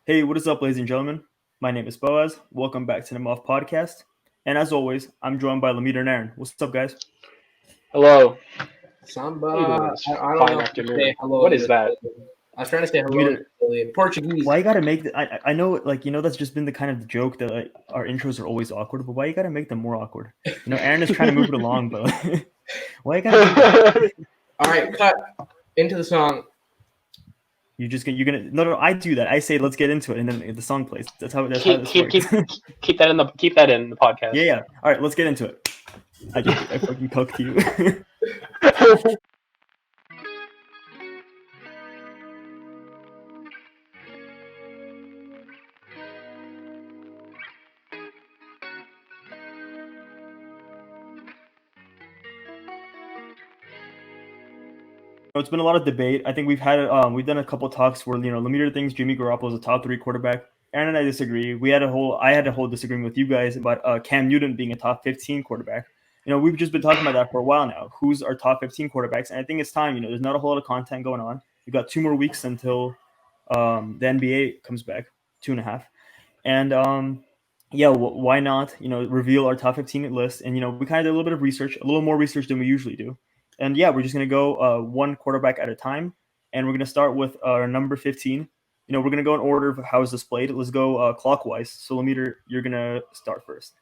Hey, what is up, ladies and gentlemen? My name is Boaz. Welcome back to the Muffed Podcast. And as always, I'm joined by Lamita and Aaron. What's up, guys? Hello. Samba. How you doing this I don't fine know if afternoon? say hello. What in is that? Brazilian. I was trying to say hello Lamita, in Brazilian. Portuguese. why you gotta make I know, that's just been the kind of joke that our intros are always awkward, but why you gotta make them more awkward? Aaron is trying to move it along, but why you gotta do that? All right, cut into the song. You're gonna no, I do that. I say let's get into it, and then the song plays. That's how this keep works. keep that in the podcast. Yeah. All right, let's get into it. I fucking cooked you. It's been a lot of debate. I think we've done a couple of talks where Lamita thinks Jimmy Garoppolo is a top 3 quarterback. Aaron and I disagree. I had a whole disagreement with you guys about Cam Newton being a top 15 quarterback. We've just been talking about that for a while now. Who's our top 15 quarterbacks? And I think it's time. There's not a whole lot of content going on. We've got 2 more weeks until the NBA comes back, 2.5, and why not reveal our top 15 list? And we kind of did a little bit of research, a little more research than we usually do. And we're just going to go one quarterback at a time. And we're going to start with our number 15. We're going to go in order of how it's displayed. Let's go clockwise. So, Lamita, you're going to start first.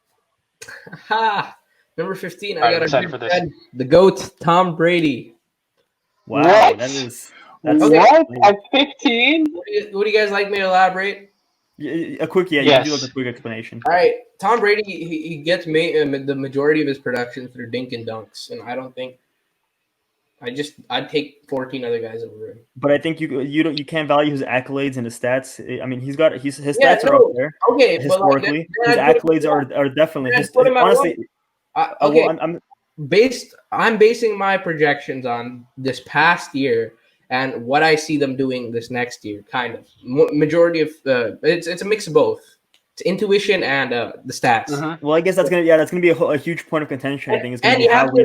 Number 15, All I right, got excited for this. the GOAT, Tom Brady. Wow, What? That's Okay. What? At 15? Would you guys like me to elaborate? a quick, Yes. You can do like a quick explanation. All right, Tom Brady, he gets the majority of his production through dink and dunks, and I don't think. I'd take 14 other guys over him. But I think you can't value his accolades and his stats. I mean, his stats are up there. Okay, Historically, but his accolades are definitely honestly. Okay, I'm I'm basing my projections on this past year and what I see them doing this next year. Kind of majority of it's a mix of both. It's intuition and the stats. Uh-huh. Well, I guess that's gonna be a huge point of contention. I think it's gonna And be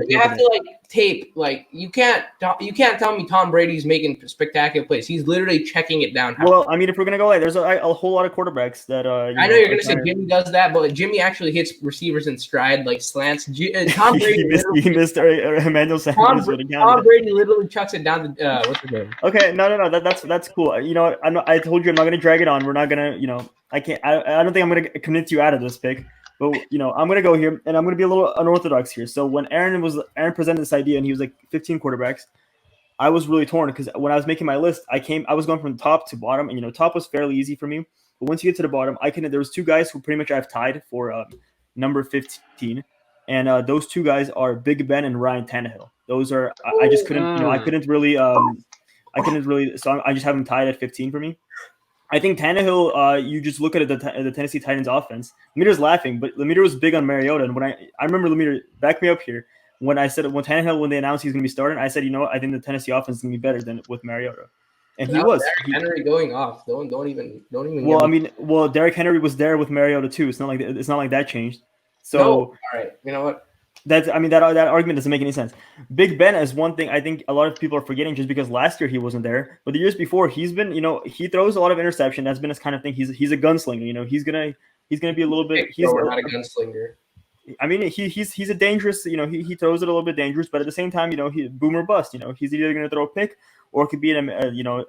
you have to like tape. Like you can't tell me Tom Brady's making spectacular plays. He's literally checking it down. Well, I mean, if we're gonna go, there's a whole lot of quarterbacks that I know you're gonna say Jimmy does that, but Jimmy actually hits receivers in stride, like slants. Tom Brady he missed Emmanuel Sanders. Tom Brady literally chucks it down the what's the name? Okay, no, that's cool. I told you I'm not gonna drag it on. We're not gonna, I can't. I don't think I'm gonna convince you out of this pick. But I'm gonna go here, and I'm gonna be a little unorthodox here. So when Aaron presented this idea, and he was like 15 quarterbacks, I was really torn because when I was making my list, I was going from top to bottom, and top was fairly easy for me. But once you get to the bottom, there was 2 guys who pretty much I've tied for number 15, and those 2 guys are Big Ben and Ryan Tannehill. Those are I just couldn't, I couldn't really, so I just have them tied at 15 for me. I think Tannehill, you just look at the Tennessee Titans offense. Lamita's laughing, but Lamita was big on Mariota. And when I remember Lamita, back me up here, when Tannehill, when they announced he's going to be starting, I said, I think the Tennessee offense is going to be better than with Mariota. And he was. Derrick Henry going off. Don't even. Well, Derrick Henry was there with Mariota too. It's not like that changed. So, no. All right. You know what? That argument doesn't make any sense. Big Ben is one thing I think a lot of people are forgetting just because last year he wasn't there, but the years before he's been, he throws a lot of interception. That's been his kind of thing. He's a gunslinger. He's gonna be a little bit. He's not a gunslinger. I mean, he's a dangerous. He throws it a little bit dangerous, but at the same time, he boom or bust. He's either gonna throw a pick or it could be a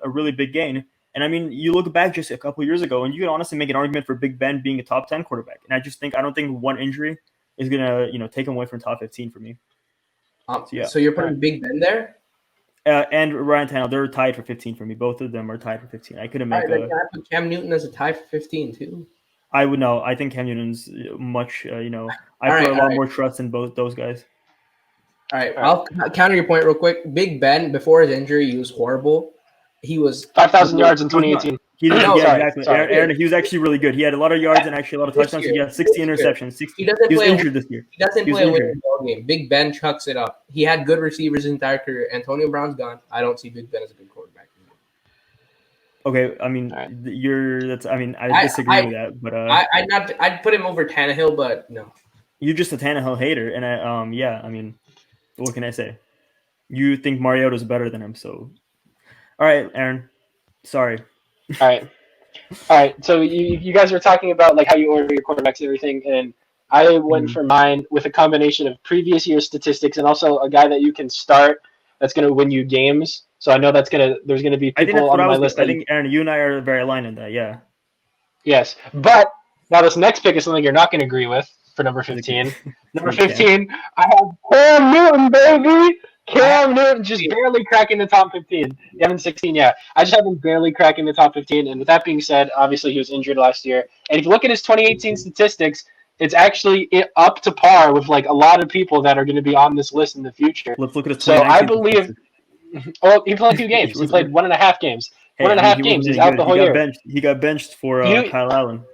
really big gain. And I mean, you look back just a couple of years ago, and you can honestly make an argument for Big Ben being a top 10 quarterback. And I don't think one injury is gonna take him away from top 15 for me. So you're putting Big Ben there, and Ryan Tannehill, they're tied for 15 for me. Both of them are tied for 15. I couldn't make. Can I put Cam Newton as a tie for 15 too? I would know. I think Cam Newton's much. I put a lot more trust in both those guys. All right, I'll counter your point real quick. Big Ben, before his injury, he was horrible. He was 5,000 yards in 2018. Exactly. Aaron, he was actually really good. He had a lot of yards and actually a lot of touchdowns. He had 60 interceptions. He was injured this year. He doesn't play a winning ball game. Big Ben chucks it up. He had good receivers his entire career. Antonio Brown's gone. I don't see Big Ben as a good quarterback. Okay, I mean, I disagree with that, but I'd put him over Tannehill, but no. You're just a Tannehill hater, and I mean, what can I say? You think Mariota's better than him, so. All right, Aaron. Sorry. All right. All right, so you guys were talking about like how you order your quarterbacks and everything, and I went for mine with a combination of previous year statistics and also a guy that you can start that's going to win you games. So I know there's going to be I think people that's what on I my was. list. I think Aaron, you and I are very aligned in that. Yeah. Yes, but now this next pick is something you're not going to agree with for number 15. Number 15, I have Cam Newton, baby. Cam Newton just barely cracking the top 15. You haven't 16 yet. I just have him barely cracking the top 15. And with that being said, obviously he was injured last year. And if you look at his 2018 statistics, it's actually up to par with like a lot of people that are going to be on this list in the future. Let's look at his. So I believe. Well, he played 2 games. He played 1.5 games. Hey, 1.5 games. He's out the whole year. He got benched for Kyle Allen.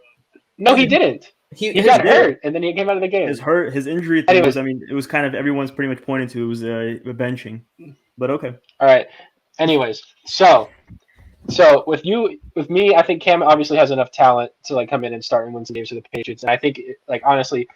No, he didn't. He got hurt, and then he came out of the game. His injury thing was, I mean, it was kind of everyone's pretty much pointing to it was a benching, but okay. All right. Anyways, so with me, I think Cam obviously has enough talent to like come in and start and win some games for the Patriots, and I think like honestly,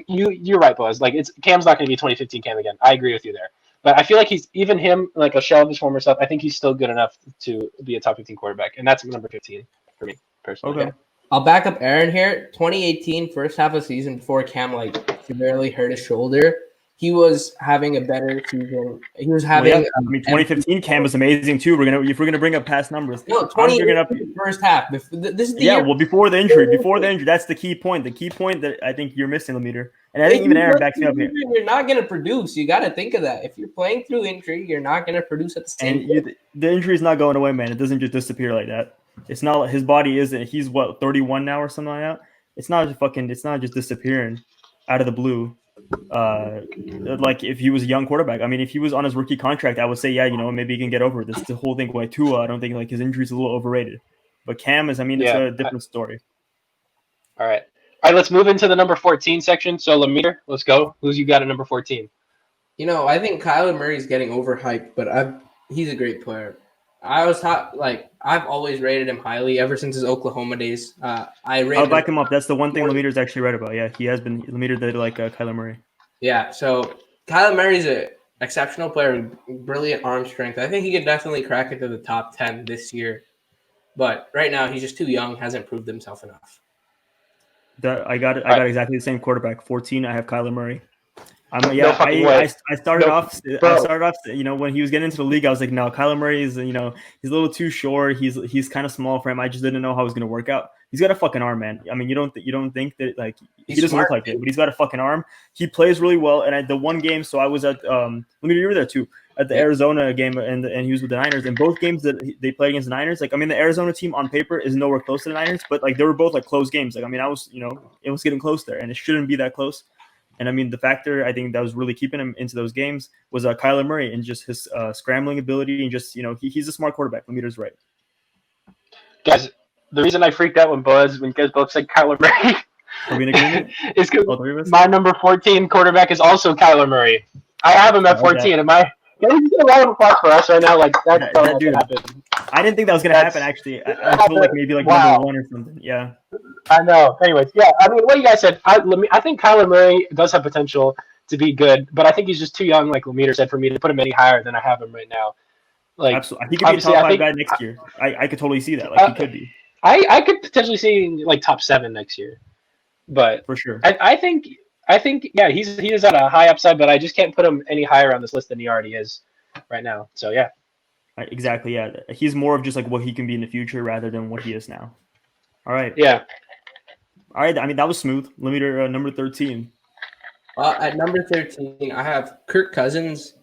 you're right, Buzz. Like Cam's not going to be 2015 Cam again. I agree with you there, but I feel like he's even him like a shell of his former self. I think he's still good enough to be a top 15 quarterback, and that's number 15 for me personally. Okay. I'll back up Aaron here. 2018, first half of the season before Cam like severely hurt his shoulder, he was having a better season. He was having. I mean, 2015 Cam was amazing too. If we're gonna bring up past numbers. No, 2018 first half. This is the year. Well, before the injury, that's the key point. The key point that I think you're missing, Lemeter. And I think even Aaron backs me up here. You're not going to produce. You got to think of that. If you're playing through injury, you're not going to produce at the same time. The injury is not going away, man. It doesn't just disappear like that. It's not his body isn't. He's 31 now or something like that. It's not just disappearing out of the blue. Like if he was a young quarterback. I mean, if he was on his rookie contract, I would say, yeah, maybe he can get over this. The whole thing with Tua, I don't think like his injury is a little overrated. But Cam is, it's a different story. All right, let's move into the number 14 section. So, Lemeter, let's go. Who's you got at number 14? I think Kyler Murray's getting overhyped, but he's a great player. I've always rated him highly ever since his Oklahoma days. I'll back him up. That's the one thing Lemeter's actually right about. Yeah, he has been. Lemeter did like Kyler Murray. Yeah, so Kyler Murray's an exceptional player, brilliant arm strength. I think he could definitely crack into the top 10 this year. But right now, he's just too young, hasn't proved himself enough. I got exactly the same quarterback. 14, I have Kyler Murray. I started off. When he was getting into the league, I was like, no, Kyler Murray is, he's a little too short. He's kind of small for him. I just didn't know how it was going to work out. He's got a fucking arm, man. I mean, you don't think that like he doesn't look like it, but he's got a fucking arm. He plays really well. And the one game, so I was at you were there too at the Arizona game, and he was with the Niners. And both games that they played against the Niners, like I mean, the Arizona team on paper is nowhere close to the Niners, but like they were both like close games. Like I mean, it was getting close there, and it shouldn't be that close. And I mean, the factor I think that was really keeping him into those games was Kyler Murray and just his scrambling ability and just he's a smart quarterback. Lemeter's right. Guys, the reason I freaked out when you guys both said Kyler Murray Are we in agreement? is because my number 14 quarterback is also Kyler Murray. I have him at 14. Am I? Can we get a round of applause for us right now? Like that dude. I didn't think that was gonna happen actually. I feel like maybe like number 1 or something. Yeah. I know. Anyways, yeah. I mean, what you guys said. I think Kyler Murray does have potential to be good, but I think he's just too young, like Lemeter said, for me to put him any higher than I have him right now. Like, absolutely, he could be a top 5 guy next year. I could totally see that. Like he could be. I could potentially see like top 7 next year, but for sure. I think yeah, he is at a high upside, but I just can't put him any higher on this list than he already is right now. So yeah. Exactly. Yeah, he's more of just like what he can be in the future rather than what he is now. All right. Yeah. All right. I mean, that was smooth. Lemeter, number 13. At number 13, I have Kirk Cousins.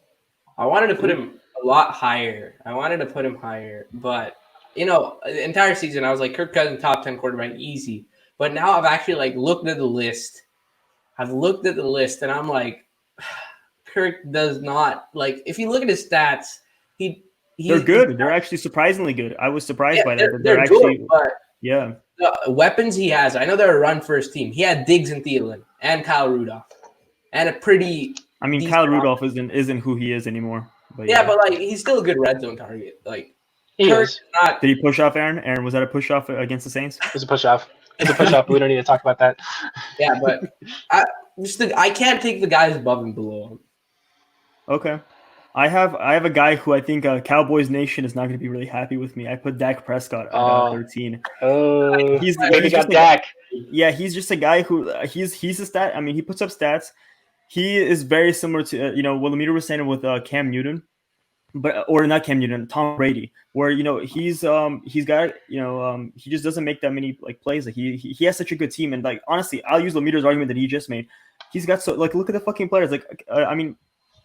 I wanted to put him a lot higher. But the entire season I was like Kirk Cousins top 10 quarterback easy. But now I've actually like looked at the list. And I'm like, Kirk does not like. If you look at his stats, they're good. They're actually surprisingly good. I was surprised by that. They're actually good, but yeah. The weapons he has, I know they're a run-first team. He had Diggs and Thielen and Kyle Rudolph, and a pretty. I mean, Kyle Rudolph isn't who he is anymore. But yeah, but like he's still a good red zone target. Like Did he push off Aaron? Aaron, was that a push off against the Saints? It was a push off. It's a push off. We don't need to talk about that. Yeah, but I can't take the guys above and below him. Okay. I have a guy who I think Cowboys Nation is not going to be really happy with me. I put Dak Prescott at 13. He's maybe just got Dak. He's just a guy who he's a stat. I mean, he puts up stats. He is very similar to what Lemire was saying with Cam Newton, or not Cam Newton, Tom Brady, where he's got he just doesn't make that many like plays. Like he has such a good team, and like honestly, I'll use Lemire's argument that he just made. He's got look at the fucking players. Like I mean.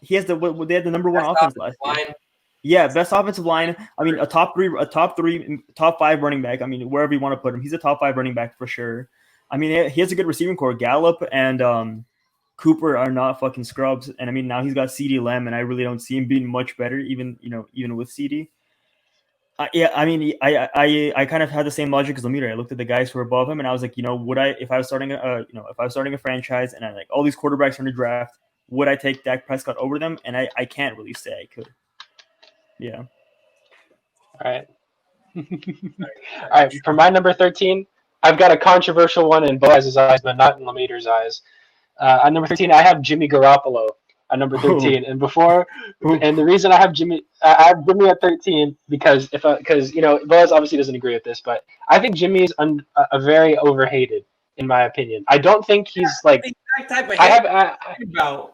He has they had the number one offense last year. Yeah, best offensive line. I mean, a top five running back. I mean, wherever you want to put him, he's a top 5 running back for sure. I mean, he has a good receiving core. Gallup and Cooper are not fucking scrubs. And I mean, now he's got CeeDee Lamb, and I really don't see him being much better, even with CeeDee. Yeah, I mean, I kind of had the same logic as Lemire. I looked at the guys who were above him, and I was like, would I, if I was starting a franchise, and I like all these quarterbacks in the draft, would I take Dak Prescott over them? And I can't really say I could. Yeah. All right. All right. For my number 13, I've got a controversial one in Boaz's eyes, but not in Lemire's eyes. At number 13, I have Jimmy Garoppolo at number 13. And and the reason I have Jimmy at 13 because Boaz obviously doesn't agree with this, but I think Jimmy is a very overhated, in my opinion. I don't think he's like type of about.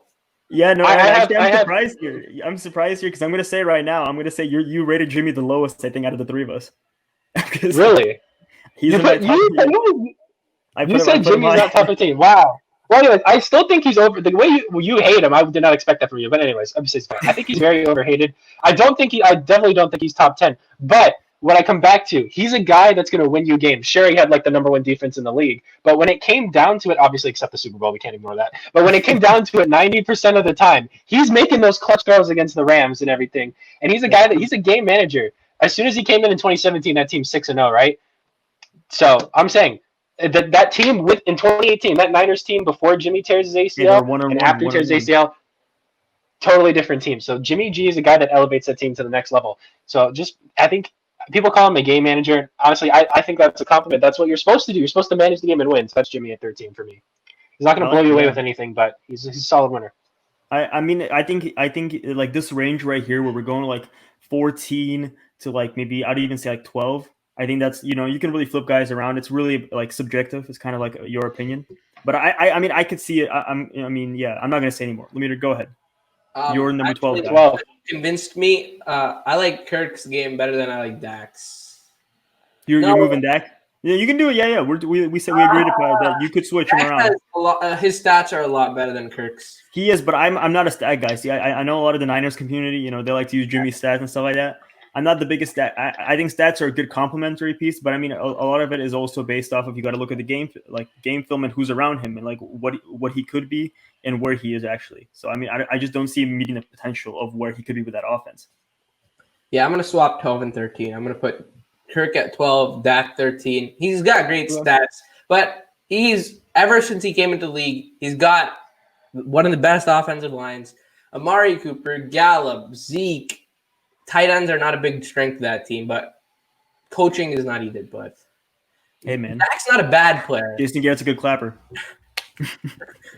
Yeah, no, I'm surprised here. I'm surprised here because I'm going to say right now, I'm going to say you rated Jimmy the lowest, I think, out of the three of us. Really? He's you said Jimmy's not top 15. Wow. Well, anyways, I still think he's over. The way you hate him, I did not expect that from you. But anyways, I'm just saying, I think he's very overhated. I definitely don't think he's top 10. But what I come back to, he's a guy that's going to win you games. Sure, he had like the number 1 defense in the league, but when it came down to it, obviously except the Super Bowl, we can't ignore that. But when it came down to it, 90% of the time, he's making those clutch throws against the Rams and everything. And he's a guy he's a game manager. As soon as he came in 2017, that team's 6-0, right? So I'm saying that team in 2018, that Niners team before Jimmy tears his ACL and after he tears his ACL, totally different team. So Jimmy G is a guy that elevates that team to the next level. So I think. People call him a game manager. Honestly, I think that's a compliment. That's what you're supposed to do. You're supposed to manage the game and win. So that's Jimmy at 13 for me. He's not going to blow you away with anything, but he's a solid winner. I mean, I think like this range right here where we're going like 14 to like maybe I'd even say like 12. I think that's you can really flip guys around. It's really like subjective. It's kind of like your opinion. But I mean I could see it. I'm not going to say anymore. Let me go ahead. You're number 12. 12 convinced me. I like Kirk's game better than I like Dak's. You're moving Dak? Yeah, you can do it. Yeah. We said we agreed upon that you could switch him around. His stats are a lot better than Kirk's. He is, but I'm not a stat guy. See, I know a lot of the Niners community. They like to use Jimmy's stats and stuff like that. I'm not the biggest stat. I think stats are a good complementary piece, but I mean, a lot of it is also based off of you got to look at the game film and who's around him and like what he could be and where he is actually. So I mean, I just don't see him meeting the potential of where he could be with that offense. Yeah, I'm gonna swap 12 and 13. I'm gonna put Kirk at 12, Dak 13. He's got great stats, but ever since he came into the league, he's got one of the best offensive lines. Amari Cooper, Gallup, Zeke. Tight ends are not a big strength of that team, but coaching is not needed. But hey, man, Dak's not a bad player. Jason Garrett's a good clapper.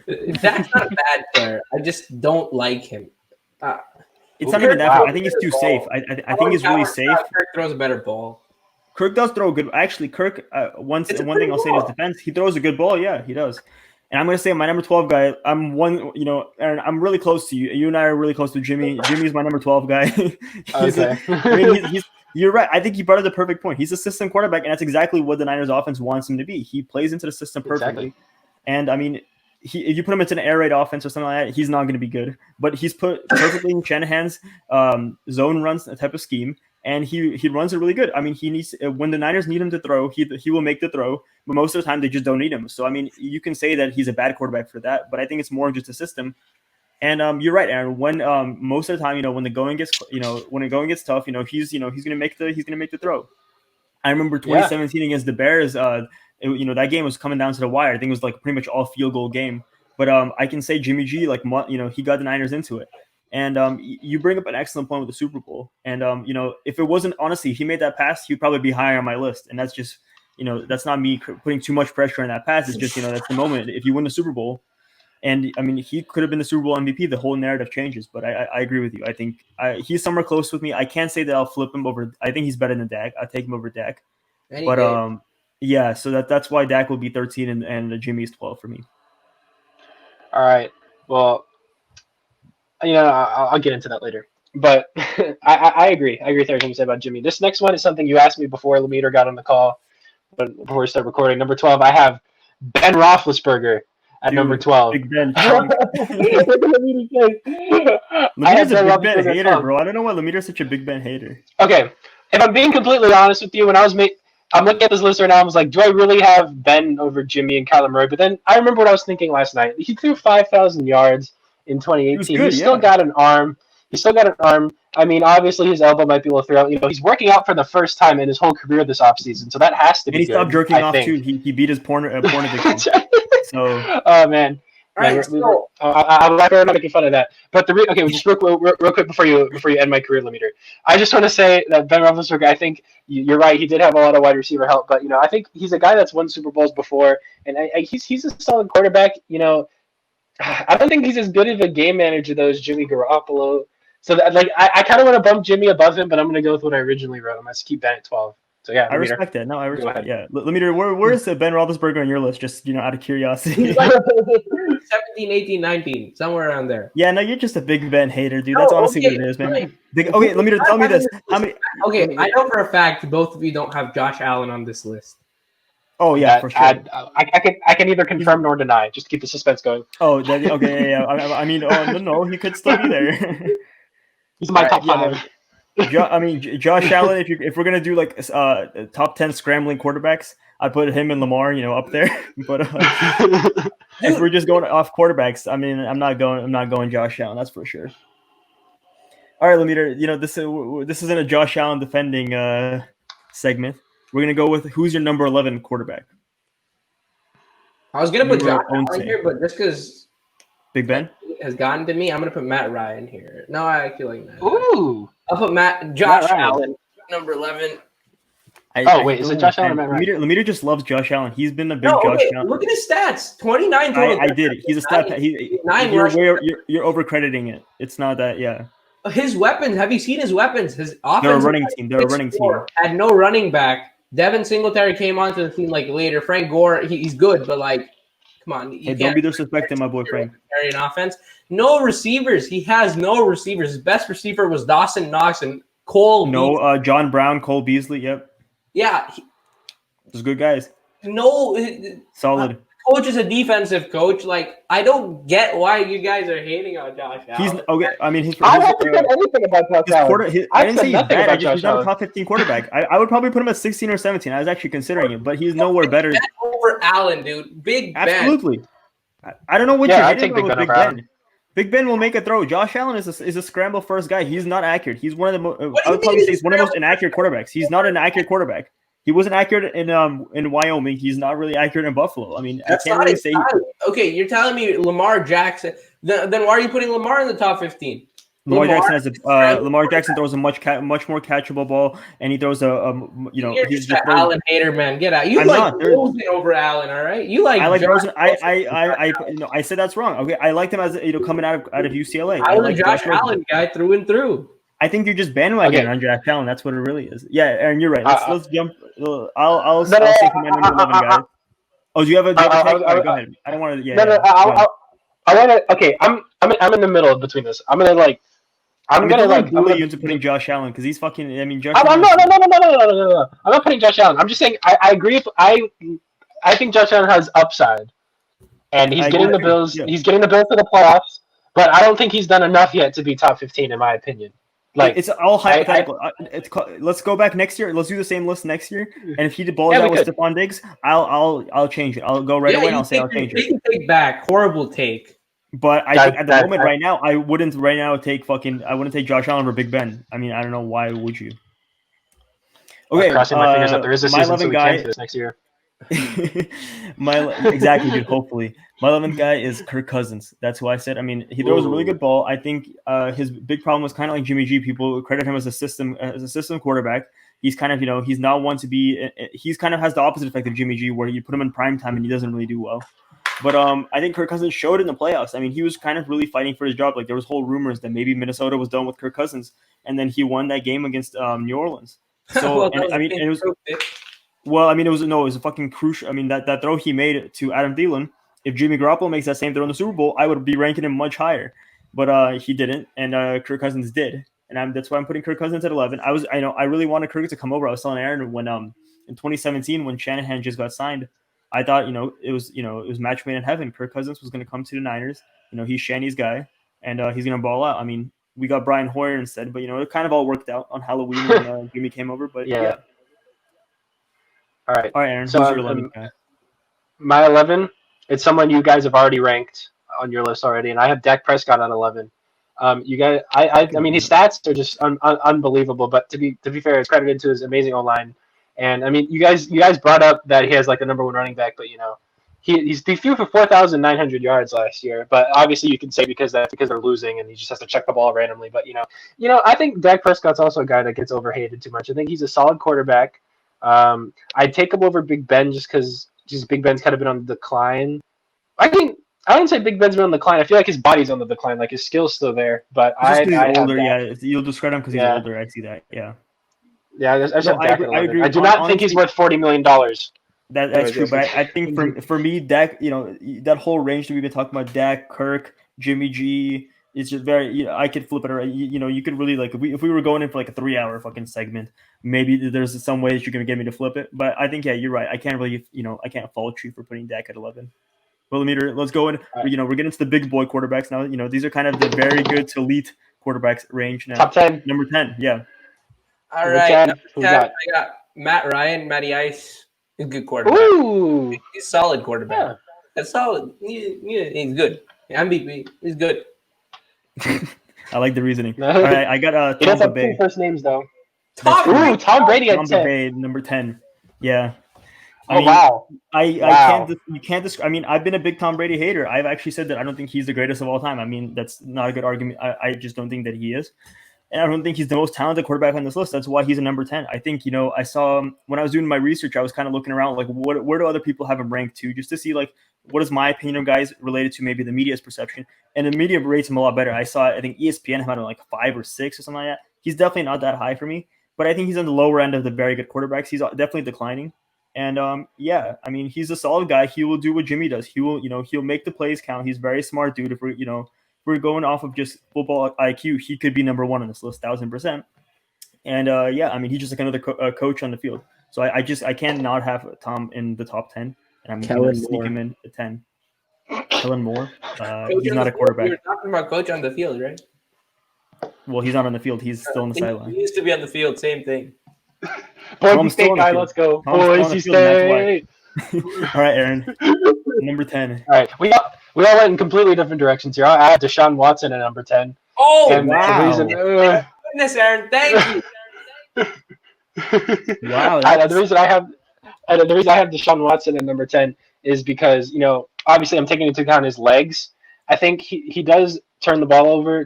Dak's not a bad player. I just don't like him. It's not even that. I think he's too safe. I think he's really safe. Kirk throws a better ball. Kirk does throw a good. Actually, Kirk. One thing I'll say in his defense, he throws a good ball. Yeah, he does. And I'm going to say my number 12 guy, Aaron, I'm really close to you. You and I are really close to Jimmy. Jimmy's my number 12 guy. You're right. I think you brought up the perfect point. He's a system quarterback, and that's exactly what the Niners offense wants him to be. He plays into the system perfectly. Exactly. And, I mean, if you put him into an air raid offense or something like that, he's not going to be good. But he's put perfectly in Shanahan's zone runs type of scheme. And he runs it really good. I mean, he needs when the Niners need him to throw, he will make the throw. But most of the time, they just don't need him. So I mean, you can say that he's a bad quarterback for that, but I think it's more just a system. And you're right, Aaron. When most of the time, when the going gets tough, he's going to make the throw. I remember 2017 against the Bears. That game was coming down to the wire. I think it was like pretty much all field goal game. But I can say Jimmy G, he got the Niners into it. And you bring up an excellent point with the Super Bowl. And, if it wasn't, honestly, he made that pass, he'd probably be higher on my list. And that's just, that's not me putting too much pressure on that pass. It's just, that's the moment. If you win the Super Bowl, And I mean, he could have been the Super Bowl MVP. The whole narrative changes. But I agree with you. I think he's somewhere close with me. I can't say that I'll flip him over. I think he's better than Dak. I'll take him over Dak. But yeah. So that's why Dak will be 13 and Jimmy's 12 for me. All right. Well, I'll get into that later. But I agree. I agree with everything you said about Jimmy. This next one is something you asked me before Lemeter got on the call, before we start recording. Number 12, I have Ben Roethlisberger at number 12. Big Ben. Lemeter's a Big Ben hater, bro. I don't know why Lemeter's such a Big Ben hater. Okay. If I'm being completely honest with you, when I'm looking at this list right now, I was like, do I really have Ben over Jimmy and Kyler Murray? But then I remember what I was thinking last night. He threw 5,000 yards in 2018. He's still got an arm. I mean, obviously his elbow might be a little through out. He's working out for the first time in his whole career this offseason, so that has to be good. And he stopped jerking off too. He beat his porn addiction. So. Oh man. All right. I'm not making fun of that. But just real quick before you end my career limiter, I just want to say that Ben Roethlisberger, I think you're right. He did have a lot of wide receiver help, but I think he's a guy that's won Super Bowls before, and he's a solid quarterback. I don't think he's as good of a game manager though as Jimmy Garoppolo. So I kind of want to bump Jimmy above him, but I'm going to go with what I originally wrote. I'm going to keep Ben at 12. So yeah, I respect that. No, I respect it. Yeah. Lemeter, where's the Ben Roethlisberger on your list? Just out of curiosity. He's like 17, 18, 19, somewhere around there. Yeah, no, you're just a Big Ben hater, dude. That's honestly what it is, man. Right. Okay, Lemeter, tell me this. How many? Okay, I know for a fact both of you don't have Josh Allen on this list. Oh yeah, for sure. I can neither confirm nor deny. Just to keep the suspense going. Oh, okay, yeah. I mean, no, he could still be there. He's my top 5. Josh Allen. If we're gonna do like top 10 scrambling quarterbacks, I'd put him and Lamar, up there. But if we're just going off quarterbacks, I mean, I'm not going Josh Allen. That's for sure. All right, Lemeter. This isn't a Josh Allen defending segment. We're gonna go with who's your number 11 quarterback. I was gonna put Josh Allen here, but just because Big Ben has gotten to me, I'm gonna put Matt Ryan here. No, I actually like Matt. Ooh, I'll put Josh Allen, number 11. Is it Josh Allen or Matt Ryan? Lemeter just loves Josh Allen. He's been a big Josh Allen. Look at his stats. 29 total. I did it. He's a stat. You're overcrediting it. It's not that. Yeah. His weapons. Have you seen his weapons? His offense. They're a running team. Had no running back. Devin Singletary came onto the team later. Frank Gore, he's good, but come on. Hey, don't be disrespecting my boy Frank. An offense. No receivers. He has no receivers. His best receiver was Dawson Knox and Cole. John Brown, Cole Beasley. Yep. Yeah. Those good guys. No. Solid. Coach is a defensive coach. I don't get why you guys are hating on Josh Allen. He's okay. I mean, I haven't said anything about Josh Allen. I didn't say he's bad. He's not a top 15 quarterback. I would probably put him at 16 or 17. I was actually considering it, but he's nowhere better. Over Allen, dude. Big Ben. Absolutely. I don't know what you're hitting with Big Ben. Big Ben will make a throw. Josh Allen is a scramble first guy. He's not accurate. He's one of the I would probably say he's one of the most inaccurate quarterbacks. He's not an accurate quarterback. He wasn't accurate in Wyoming. He's not really accurate in Buffalo. I mean, that's I can't really say. Okay, you're telling me Lamar Jackson. Then why are you putting Lamar in the top 15? Lamar Jackson throws a much more catchable ball, and he throws he's just an Allen hater, man. Get out. You Rosen over Allen, all right? You like. I like Rosen. I said that's wrong. Okay, I liked him as coming out of UCLA. I like Josh Allen guy through and through. I think you're just bandwagoning on Josh Allen. That's what it really is. Yeah, Aaron, you're right. Let's jump. I'll say for my number 11 guy. Oh, do you have a take? Go ahead. I don't want to. Yeah. I want to. Okay, I'm in the middle between this. I'm gonna bully you into putting Josh Allen because he's fucking. I mean, Josh. No. I'm not putting Josh Allen. I'm just saying I agree. I think Josh Allen has upside, and he's getting the Bills. Yeah. He's getting the Bills to the playoffs, but I don't think he's done enough yet to be top 15 in my opinion. It's all hypothetical. Let's go back next year. Let's do the same list next year. And if he balls out with Stephon Diggs, I'll change it. I'll go right away and I'll say I'll change it. Take back. Horrible take. But I think at the moment right now, I wouldn't take Josh Allen over Big Ben. I mean, I don't know why would you. Okay, I'm crossing my fingers that there is a season so we can do this next year. Exactly, dude. Hopefully, my 11th guy is Kirk Cousins. That's who I said. I mean, he throws a really good ball. I think his big problem was kind of like Jimmy G. People credit him as a system quarterback. He's kind of he's not one to be. He's kind of has the opposite effect of Jimmy G, where you put him in prime time and he doesn't really do well. But I think Kirk Cousins showed in the playoffs. I mean, he was kind of really fighting for his job. Like there was whole rumors that maybe Minnesota was done with Kirk Cousins, and then he won that game against New Orleans. So Well, it was. Well, I mean, it was a fucking crucial. I mean, that throw he made to Adam Thielen. If Jimmy Garoppolo makes that same throw in the Super Bowl, I would be ranking him much higher. But he didn't, and Kirk Cousins did, and that's why I'm putting Kirk Cousins at 11. I really wanted Kirk to come over. I was telling Aaron when in 2017 when Shanahan just got signed, I thought it was match made in heaven. Kirk Cousins was going to come to the Niners. He's Shanny's guy, and he's going to ball out. I mean, we got Brian Hoyer instead, but it kind of all worked out on Halloween when Jimmy came over. But yeah. All right, Aaron. So who's your 11 guy? My 11, it's someone you guys have already ranked on your list already, and I have Dak Prescott at 11. You guys, I mean, his stats are just unbelievable. But to be fair, it's credited to his amazing O-line. And I mean, you guys brought up that he has like the number one running back, but he threw for 4,900 yards last year. But obviously, you can say because they're losing and he just has to check the ball randomly. But I think Dak Prescott's also a guy that gets overhated too much. I think he's a solid quarterback. I'd take him over Big Ben just because Big Ben's kind of been on the decline. I wouldn't say Big Ben's been on the decline. I feel like his body's on the decline. Like his skill's still there, but he's older. Yeah, you'll describe him because he's older. I see that. Yeah. Yeah, I agree. I do not think he's worth $40 million. That's true, but I think for me, Dak, that whole range that we've been talking about, Dak, Kirk, Jimmy G, it's just very. I could flip it around. You could really like if we were going in for like a 3-hour fucking segment, maybe there's some ways you're gonna get me to flip it. But I think you're right. I can't really I can't fault you for putting Dak at 11. Well, let's go in. Right. We're getting into the big boy quarterbacks now. These are kind of the very good to elite quarterbacks range now. Top 10, number 10, yeah. All right, number 10, I got Matt Ryan, Matty Ice. He's a good quarterback. Ooh, he's a solid quarterback. Yeah. That's solid. He's good. MVP. He's good. I like the reasoning. All right, I got Tampa Bay. First names though. Tom Brady at Tampa Bay, number 10. Yeah. Wow. You can't describe. I mean, I've been a big Tom Brady hater. I've actually said that I don't think he's the greatest of all time. I mean, that's not a good argument. I just don't think that he is. And I don't think he's the most talented quarterback on this list. That's why he's a number 10. I think, I saw when I was doing my research, I was kind of looking around, like, where do other people have him ranked to, just to see, like, what is my opinion of guys related to maybe the media's perception. And the media rates him a lot better. I think ESPN had him like 5 or 6 or something like that. He's definitely not that high for me, but I think he's on the lower end of the very good quarterbacks. He's definitely declining. And I mean, he's a solid guy. He will do what Jimmy does. He will, he'll make the plays count. He's a very smart dude. If we're going off of just football IQ, he could be number 1 on this list, 1,000%. And I mean, he's just like another coach on the field. So I can't not have Tom in the top 10, and I'm going to sneak him in at 10. Kellen Moore, he's not a quarterback. We were talking about coach on the field, right? Well, he's not on the field. He's still on the sideline. He used to be on the field. Same thing. Boise State guy, let's go. Boise State. All right, Aaron. Number 10. All right, we all went in completely different directions here. I had Deshaun Watson at number 10. Oh, and wow! Goodness, Aaron, thank you. Wow. The reason I have Deshaun Watson at number 10 is because obviously I'm taking into account his legs. I think he does turn the ball over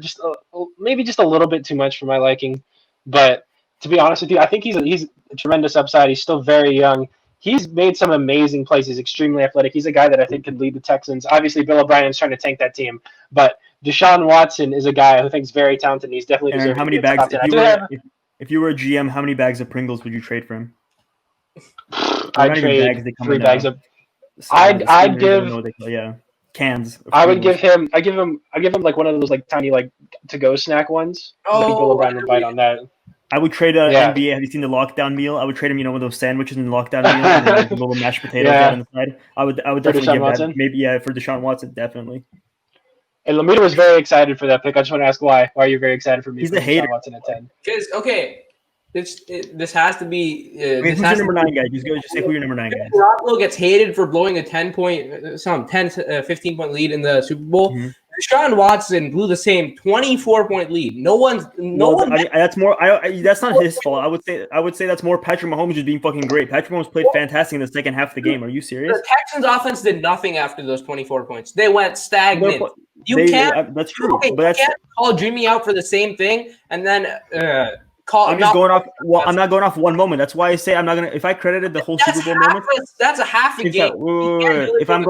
maybe just a little bit too much for my liking, but to be honest with you, I think he's a tremendous upside. He's still very young. He's made some amazing plays. He's extremely athletic. He's a guy that I think could lead the Texans. Obviously, Bill O'Brien's trying to tank that team, but Deshaun Watson is a guy who I think is very talented. And he's definitely deserving. How many bags? If you were a GM, how many bags of Pringles would you trade for him? I'd trade 3 bags of. I'd give. Cans. I give him like one of those like tiny like to go snack ones. I think Bill O'Brien would bite on that. I would trade NBA. Have you seen the lockdown meal? I would trade him, one of those sandwiches in the lockdown meal, and then, like, the little mashed potatoes on the side. I would definitely give that. Maybe for Deshaun Watson, definitely. And Lamita was very excited for that pick. I just want to ask why. Why are you very excited for me? He's a hater. Deshaun Watson at 10. Because this has to be. Who's your number 9 guy? Just say who your number 9 guy is. Garoppolo gets hated for blowing a 15-point lead in the Super Bowl. Mm-hmm. Deshaun Watson blew the same 24-point lead. No one. That's more. That's not his fault. I would say that's more Patrick Mahomes just being fucking great. Patrick Mahomes played fantastic in the second half of the game. Are you serious? The Texans' offense did nothing after those 24 points. They went stagnant. That's true. But you can't call Jimmy out for the same thing and then I'm just going off. Well, I'm not going off one moment. That's why I say I'm not gonna. If I credited the whole Super Bowl moment, that's a half a game. If I'm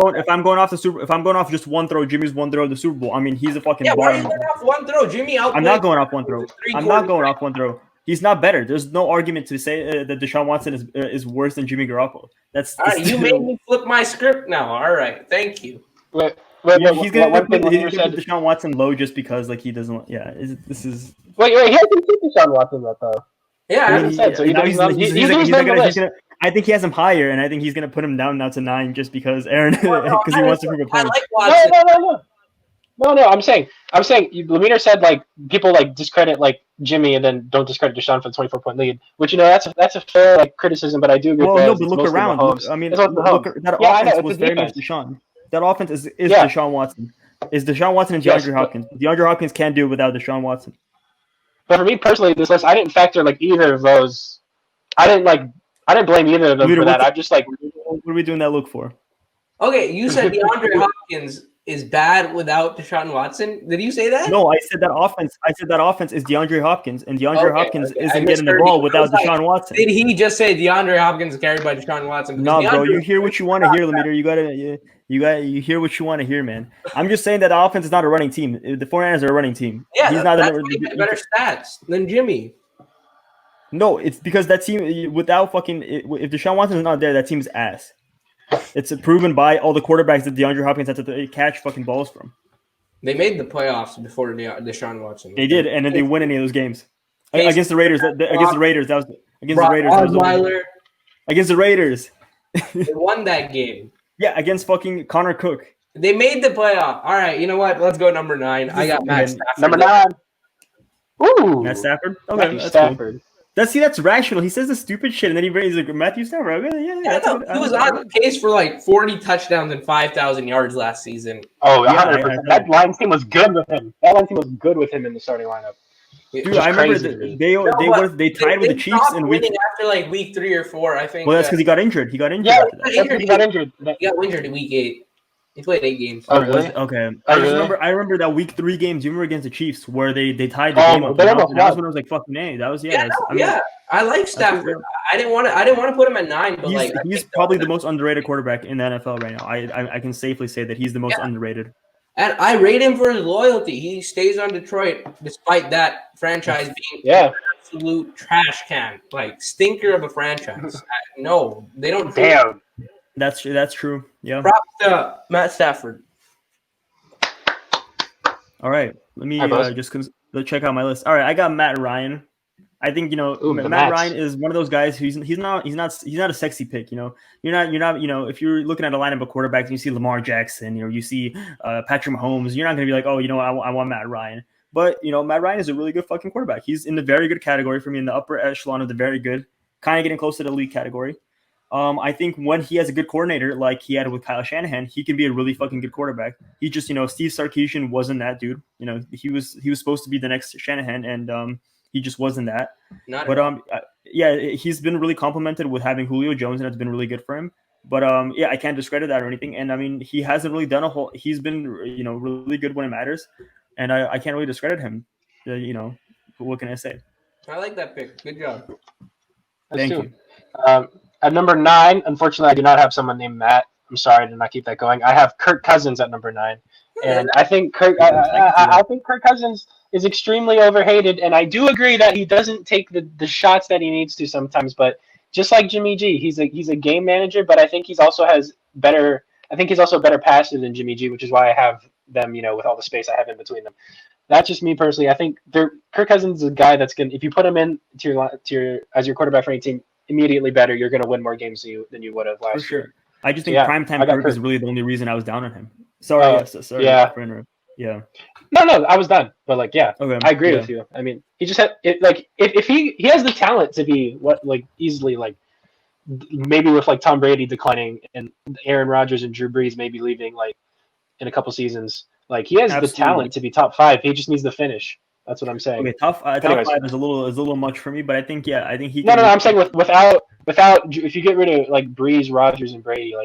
going off just one throw, Jimmy's one throw of the Super Bowl. I mean, he's a fucking. Yeah, why are you going off one throw, Jimmy? I'm not going off one throw. I'm not going off one throw. He's not better. There's no argument to say that Deshaun Watson is worse than Jimmy Garoppolo. That's all right. You made me flip my script now. All right, thank you. He's gonna put Deshaun Watson low just because like he doesn't. Yeah, this is. Wait, he hasn't picked Deshaun Watson yet though. Yeah, I said so. I think he has him higher, and I think he's gonna put him down now to 9 just because Aaron because he wants to prove a point. No. I'm saying Lamina said like people like discredit like Jimmy and then don't discredit Deshaun for the 24-point lead, which that's a fair like criticism, but I do agree. Well, no, but look around. I mean, that offense was very much Deshaun. That offense is Deshaun Watson. Is Deshaun Watson and DeAndre Hopkins. DeAndre Hopkins can't do it without Deshaun Watson. But for me personally, this list I didn't factor like either of those. I didn't blame either of them for that. I'm just like, what are we doing that look for? Okay, you said DeAndre Hopkins is bad without Deshaun Watson. Did you say that? No, I said that offense is DeAndre Hopkins, and DeAndre Hopkins isn't getting the ball without Deshaun Watson. Did he just say DeAndre Hopkins is carried by Deshaun Watson? No, bro, you hear what you want to hear, Lamita. You hear what you want to hear, man. I'm just saying that the offense is not a running team. The 49ers are a running team. Yeah, he's not better stats than Jimmy. No, it's because that team without if Deshaun Watson is not there, that team is ass. It's proven by all the quarterbacks that DeAndre Hopkins had to catch fucking balls from. They made the playoffs before Deshaun Watson. They did, and then they win any of those games against the Raiders. Against the Raiders, that was against the Raiders. Against the Raiders, they won that game. Yeah, against fucking Connor Cook. They made the playoff. All right, you know what? Let's go number 9. I got Matt Stafford. Number 9. Ooh, Matt Stafford. Okay, that's Stafford. Cool. That's rational. He says the stupid shit, and then he's like Matthew Stafford. Okay, yeah, he was on the pace for like 40 touchdowns and 5,000 yards last season. Oh, yeah, 100%. That Lions team was good with him. That Lions team was good with him in the starting lineup. Dude, I remember they tied with the Chiefs in week after like week 3 or 4. I think. Well, that's because he got injured. He got injured. Yeah, he got injured. He got injured in week 8. He played 8 games. Oh, really? Okay. I remember that week 3 game. Do you remember against the Chiefs where they tied the game up? That was when I was like, "Fucking A." That was I like Stafford. I didn't want to put him at 9, but he's probably the most underrated quarterback in the NFL right now. I can safely say that he's the most underrated. And I rate him for his loyalty. He stays on Detroit despite that franchise being an absolute trash can, like stinker of a franchise. No, they don't. Damn. That's true. Yeah. Props to Matt Stafford. All right, let me let's check out my list. All right, I got Matt Ryan. I think Matt Ryan is one of those guys who's he's not a sexy pick. You're not if you're looking at a lineup of quarterbacks and you see Lamar Jackson, you see Patrick Mahomes, you're not gonna be like, I want Matt Ryan. But Matt Ryan is a really good fucking quarterback. He's in the very good category for me, in the upper echelon of the very good, kind of getting close to the elite category. I think when he has a good coordinator like he had with Kyle Shanahan, he can be a really fucking good quarterback. He just Steve Sarkisian wasn't that dude. He was supposed to be the next Shanahan, and he just wasn't that. He's been really complimented with having Julio Jones, and it's been really good for him. But I can't discredit that or anything. And I mean, he hasn't really done he's been really good when it matters, and I can't really discredit him. What can I say? I like that pick. Good job. Thank you. At number 9, unfortunately, I do not have someone named Matt. I'm sorry, I did not keep that going. I have Kirk Cousins at number 9, and I think I think Kirk Cousins is extremely overhated, and I do agree that he doesn't take the shots that he needs to sometimes. But just like Jimmy G, he's a game manager, but I think he's also a better passer than Jimmy G, which is why I have them, with all the space I have in between them. That's just me personally. I think Kirk Cousins is a guy that's gonna, if you put him in as your quarterback for any team, immediately better. You're gonna win more games than you would have last year. I just think primetime Kirk is really the only reason I was down on him. Sorry. Yeah. No, I was done. But okay. I agree with you. I mean, he just had it. Like, if he has the talent to be easily maybe with Tom Brady declining and Aaron Rodgers and Drew Brees maybe leaving in a couple seasons. He has the talent to be top 5. He just needs the finish. That's what I'm saying. Okay, top 5 is a little much for me, but I think he. No. I'm saying without if you get rid of Brees, Rodgers, and Brady,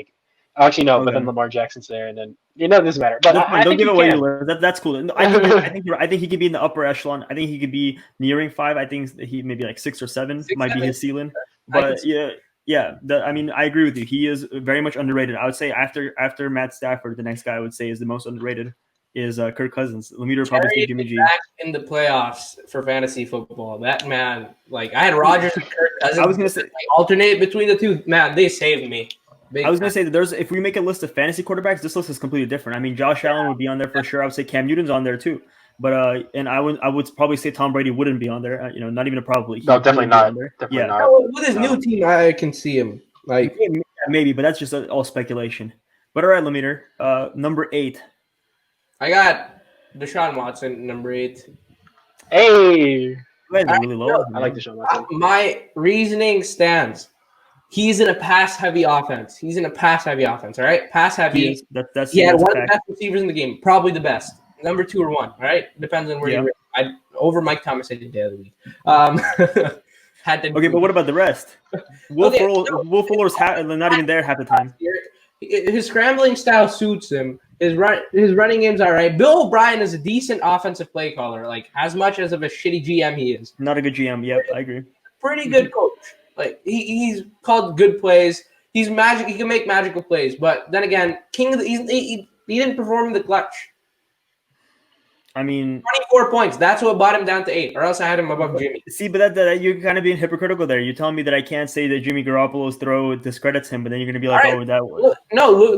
Actually, no, but Okay. then Lamar Jackson's there, and then it doesn't matter. But That's fine. I Don't think give he away can. your list. That's cool. I think he could be in the upper echelon. I think he could be nearing 5. I think he maybe like 6 or 7 6, might be 7. his ceiling. I can But see yeah. I mean, I agree with you. He is very much underrated. I would say after Matt Stafford, the next guy I would say is the most underrated is Kirk Cousins. Lemire would probably say Terry Jimmy is G. back in the playoffs for fantasy football. That man, like I had Rodgers and Kirk Cousins. I was gonna say like, alternate between the two. Man, they saved me. Big I was gonna time. say that if we make a list of fantasy quarterbacks, this list is completely different. I mean, Josh Allen would be on there for sure. I would say Cam Newton's on there too. But and I would probably say Tom Brady wouldn't be on there. Not even a probably. No, definitely wouldn't be not. on there. Definitely Yeah. not. With his new team, I can see him. Like Maybe, but that's just all speculation. But all right, Lemire, number 8. I got Deshaun Watson, number 8. Hey, You guys are really low. I like Deshaun Watson. My reasoning stands. He's in a pass-heavy offense. All right, pass-heavy. That's He had that's one of a the fact. best receivers in the game, probably the best. Number 2 or 1, all right? Depends on where Yeah. you're. I over Mike Thomas any day of the week. Had to. Okay, but what about the rest? Will Okay, Fuller's not even there half the time. His scrambling style suits him. His running game's all right. Bill O'Brien is a decent offensive play caller. Like as much as of a shitty GM he is, Not a good GM. Yep, I agree. pretty good coach. Like he's called good plays. He's magic. He can make magical plays. But then again, he didn't perform in the clutch. I mean, 24 points. That's what brought him down to 8. Or else I had him above Jimmy. see, but that you're kind of being hypocritical there. You're telling me that I can't say that Jimmy Garoppolo's throw discredits him, but then you're going to be like, All right.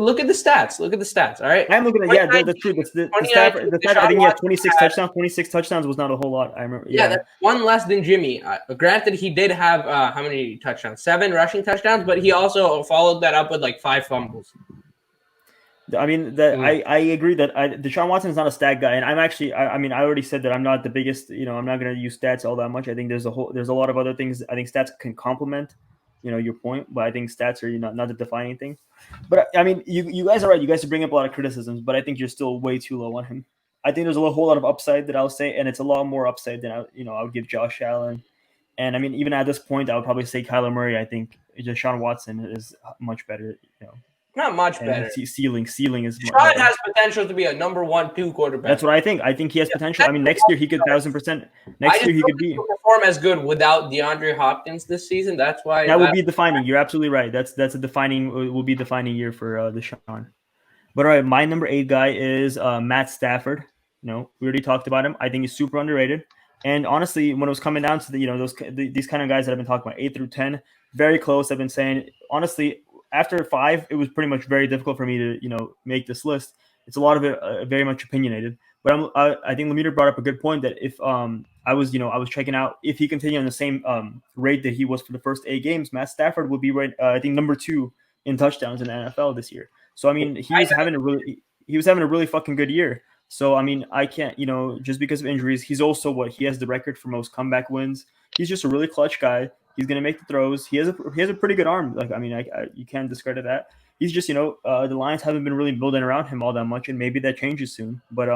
Look at the stats. All right. I'm looking at that's true. The stat, I think he had 26 touchdowns. 26 touchdowns was not a whole lot. I remember. Yeah, that's one less than Jimmy. Granted, he did have how many touchdowns? 7 rushing touchdowns, but he also followed that up with like 5 fumbles. I mean I agree that Deshaun Watson is not a stat guy, and I'm actually I mean I already said that I'm not the biggest. I'm not going to use stats all that much. I think there's a lot of other things. I think stats can complement your point, but I think stats are not the defining thing. But I mean you guys are right. You guys are bringing up a lot of criticisms, but I think you're still way too low on him. I think there's a whole lot of upside that I'll say, and it's a lot more upside than I would give Josh Allen. And I mean even at this point I would probably say Kyler Murray. I think Deshaun Watson is much better. Not much better. Ceiling is. Deshaun has potential to be a number 1, 2 quarterback. That's what I think. I think he has potential. I mean, next year he could 1,000%. Next year he could be perform as good without DeAndre Hopkins this season. That's why that would be defining. You're absolutely right. That's a defining will be defining year for Deshaun. But all right, my number 8 guy is Matt Stafford. We already talked about him. I think he's super underrated. And honestly, when it was coming down to these kind of guys that I've been talking about, 8 through 10, very close. I've been saying honestly. After 5, it was pretty much very difficult for me to, make this list. It's a lot of it very much opinionated. But I think Lemire brought up a good point that if I was checking out if he continued on the same rate that he was for the first 8 games, Matt Stafford would be right. I think number 2 in touchdowns in the NFL this year. So I mean, he was having a really fucking good year. So I mean, I can't just because of injuries. He's also he has the record for most comeback wins. He's just a really clutch guy. He's gonna make the throws. He has a pretty good arm. Like I mean, you can't discredit that. He's just the Lions haven't been really building around him all that much, and maybe that changes soon. But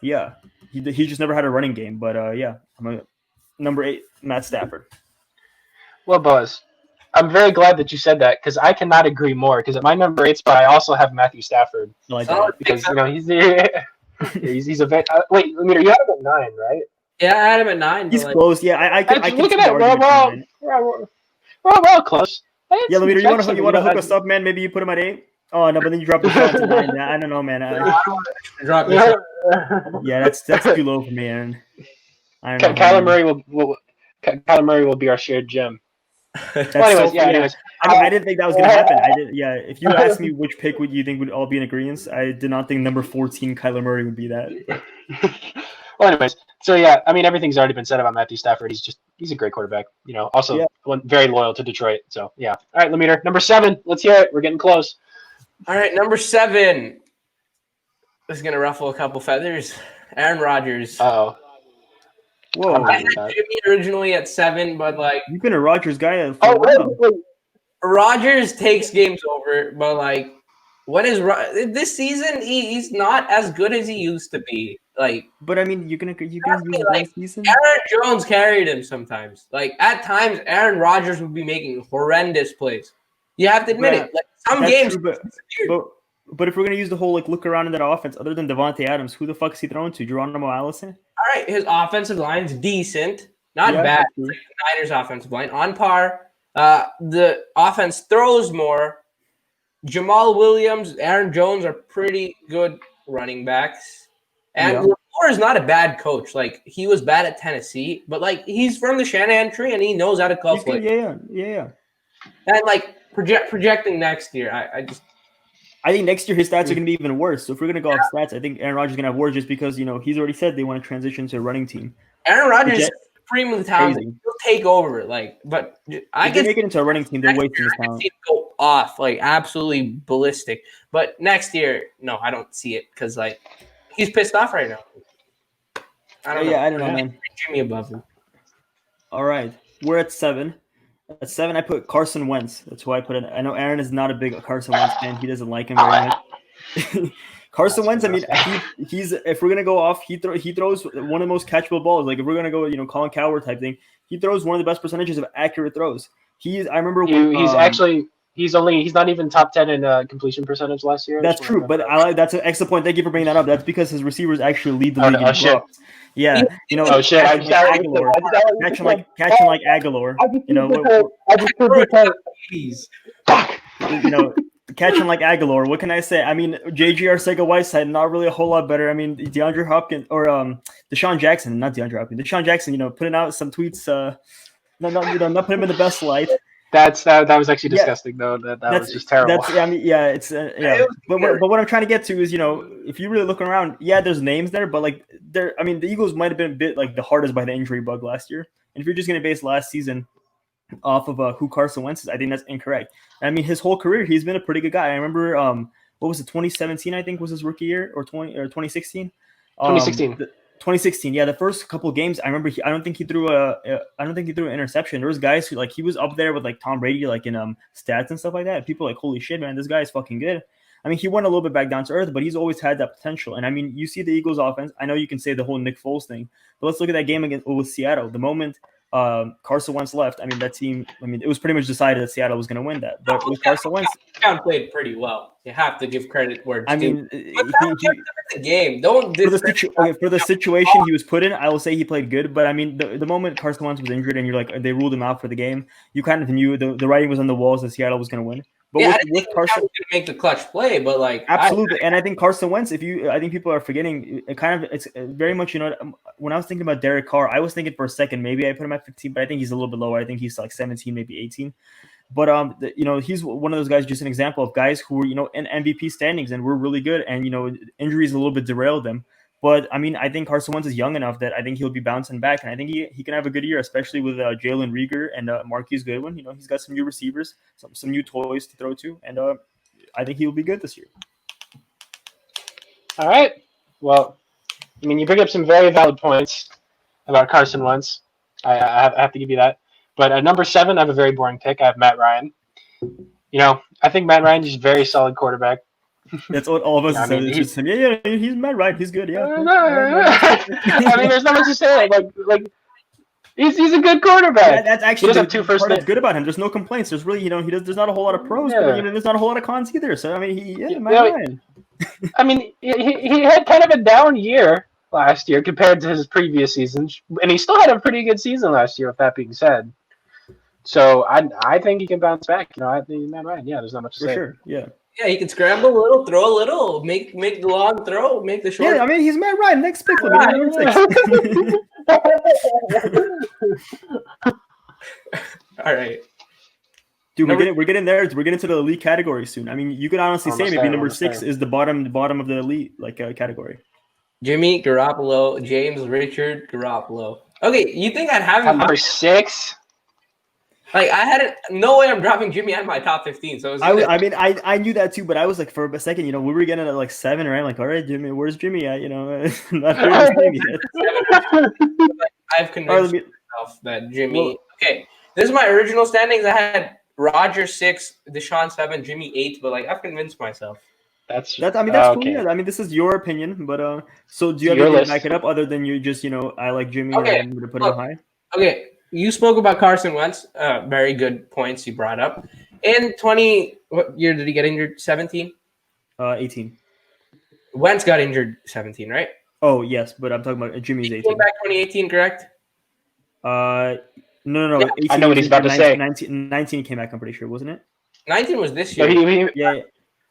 yeah, he just never had a running game. But yeah, I'm number 8, Matt Stafford. Well, Buzz, I'm very glad that you said that because I cannot agree more. Because at my number 8 spot, I also have Matthew Stafford because he's a vet. Wait, Lemire, you have him at 9, right? Yeah, I had him at 9. He's close. Yeah, I can look at that. We're close. Yeah, Lemire, you want to hook us up, man? Maybe you put him at 8. Oh no, but then you drop the shot to 9. I don't know, man. Yeah, that's too low for me, Aaron. Kyler Murray will be our shared gem. Anyways, I didn't think that was gonna happen. If you asked me which pick would you think would all be in agreement, I did not think number 14 Kyler Murray would be that. Well, anyways, so yeah, I mean everything's already been said about Matthew Stafford. He's a great quarterback. Also very loyal to Detroit. So yeah. All right, Lemire, number 7. Let's hear it. We're getting close. All right, number 7. This is gonna ruffle a couple feathers. Aaron Rodgers. Uh-oh. Whoa. I had Jimmy originally at 7, but you've been a Rodgers guy. Wait. Rodgers takes games over, but what is this season? He's not as good as he used to be. But I mean, you can use one season. Aaron Jones carried him sometimes. At times, Aaron Rodgers would be making horrendous plays. You have to admit it. Some That's games. true, but if we're gonna use the whole like look around in that offense, other than Devontae Adams, who the fuck is he throwing to? Geronimo Allison? All right, his offensive line's decent, not Yeah, bad. that's true. Like the Niners' offensive line on par. The offense throws more. Jamal Williams, Aaron Jones are pretty good running backs, and Yeah. LaFleur is not a bad coach. Like he was bad at Tennessee, but like he's from the Shanahan tree and he knows how to call He's good. plays. Yeah. And like projecting next year, I think next year his stats are going to be even worse. So if we're going to go off stats, I think Aaron Rodgers is going to have worse just because he's already said they want to transition to a running team. Aaron Rodgers is supremely talented. He'll take over. But I get make it into a running team. They're wasting his talent. Go off like absolutely ballistic. But next year, no, I don't see it because like he's pissed off right now. I don't know, man. Jimmy above him. All right, we're at 7. At 7, I put Carson Wentz. That's who I put in. I know Aaron is not a big Carson Wentz fan. He doesn't like him very much. Carson Wentz, I mean, he's if we're gonna go off, he throws one of the most catchable balls. Like if we're gonna go, Colin Cowherd type thing, he throws one of the best percentages of accurate throws. I remember he's not even top 10 in completion percentage last year. That's true, but that's an excellent point. Thank you for bringing that up. That's because his receivers actually lead the league in drops. Yeah, Oh shit! Catching like Aguilar. Catching like Aguilar. What can I say? I mean, J.J. Arcega-Whiteside, not really a whole lot better. I mean, DeAndre Hopkins or Deshaun Jackson, not DeAndre Hopkins. Deshaun Jackson, putting out some tweets. Not putting him in the best light. That was actually disgusting though. That was just terrible. But what I'm trying to get to is, if you really look around, there's names there, but like the Eagles might have been a bit like the hardest by the injury bug last year. And if you're just going to base last season off of who Carson Wentz is, I think that's incorrect. I mean, his whole career, he's been a pretty good guy. I remember, what was it, 2017? I think was his rookie year, or 2016. 2016, yeah. The first couple of games, I remember. I don't think he threw an interception. There was guys who he was up there with like Tom Brady, like in stats and stuff like that. People were like, holy shit, man, this guy is fucking good. I mean, he went a little bit back down to earth, but he's always had that potential. And I mean, you see the Eagles' offense. I know you can say the whole Nick Foles thing, but let's look at that game with Seattle. The moment Carson Wentz left, I mean, that team. I mean, it was pretty much decided that Seattle was going to win that. But with Carson Wentz, Cam played pretty well. You have to give credit where it's I mean, the game. Don't for the situation he was put in, I will say he played good. But I mean, the moment Carson Wentz was injured and you're like, they ruled him out for the game, you kind of knew the writing was on the walls that Seattle was going to win. But with Carson, was going to make the clutch play, but like absolutely, and I think Carson Wentz. I think people are forgetting. It's very much. When I was thinking about Derek Carr, I was thinking for a second maybe I put him at 15, but I think he's a little bit lower. I think he's like 17, maybe 18. But he's one of those guys. Just an example of guys who were in MVP standings and were really good, and injuries a little bit derailed them. But I mean, I think Carson Wentz is young enough that I think he'll be bouncing back, and I think he can have a good year, especially with Jalen Reagor and Marquise Goodwin. He's got some new receivers, some new toys to throw to, and I think he'll be good this year. All right. Well, I mean, you bring up some very valid points about Carson Wentz. I have to give you that. But at number 7, I have a very boring pick. I have Matt Ryan. I think Matt Ryan is a very solid quarterback. That's what all of us said. He's Matt Ryan. He's good. Yeah. I mean, there's not much to say. Like he's a good quarterback. Yeah, that's actually he two first part good about him. There's no complaints. There's really, there's not a whole lot of pros, but there's not a whole lot of cons either. So I mean, Matt Ryan. I mean, he had kind of a down year last year compared to his previous seasons, and he still had a pretty good season last year. With that being said. So I think he can bounce back. I think Matt Ryan. Yeah, there's not much to say. For sure. Yeah. Yeah, he can scramble a little, throw a little, make the long throw, make the short. Yeah, I mean he's Matt Ryan. Next pick. All right. Dude, we're getting there. We're getting to the elite category soon. I mean, you could honestly say maybe number 6 is the bottom of the elite category. Jimmy Garoppolo, James Richard Garoppolo. Okay, you think I'd have him number 6? Like I had it, no way I'm dropping Jimmy out of my top 15. So I knew that too, but I was like for a second, we were getting at like 7, right? I'm like, all right, Jimmy, where's Jimmy at? Not sure his name yet. I've convinced myself that Jimmy. Okay, this is my original standings. I had Roger 6, Deshaun 7, Jimmy 8, but I've convinced myself. That's cool. Yeah. I mean, this is your opinion, but so do you have anything to back it up other than you just I like Jimmy and I'm going to put him high? Okay. You spoke about Carson Wentz. Very good points you brought up. In what year did he get injured? 17? 18. Wentz got injured 17, right? Oh, yes, but I'm talking about Jimmy's He 18. came back 2018, correct? No. 18 I know what he's about to say. 19 came back, I'm pretty sure, wasn't it? 19 was this No, year. Yeah.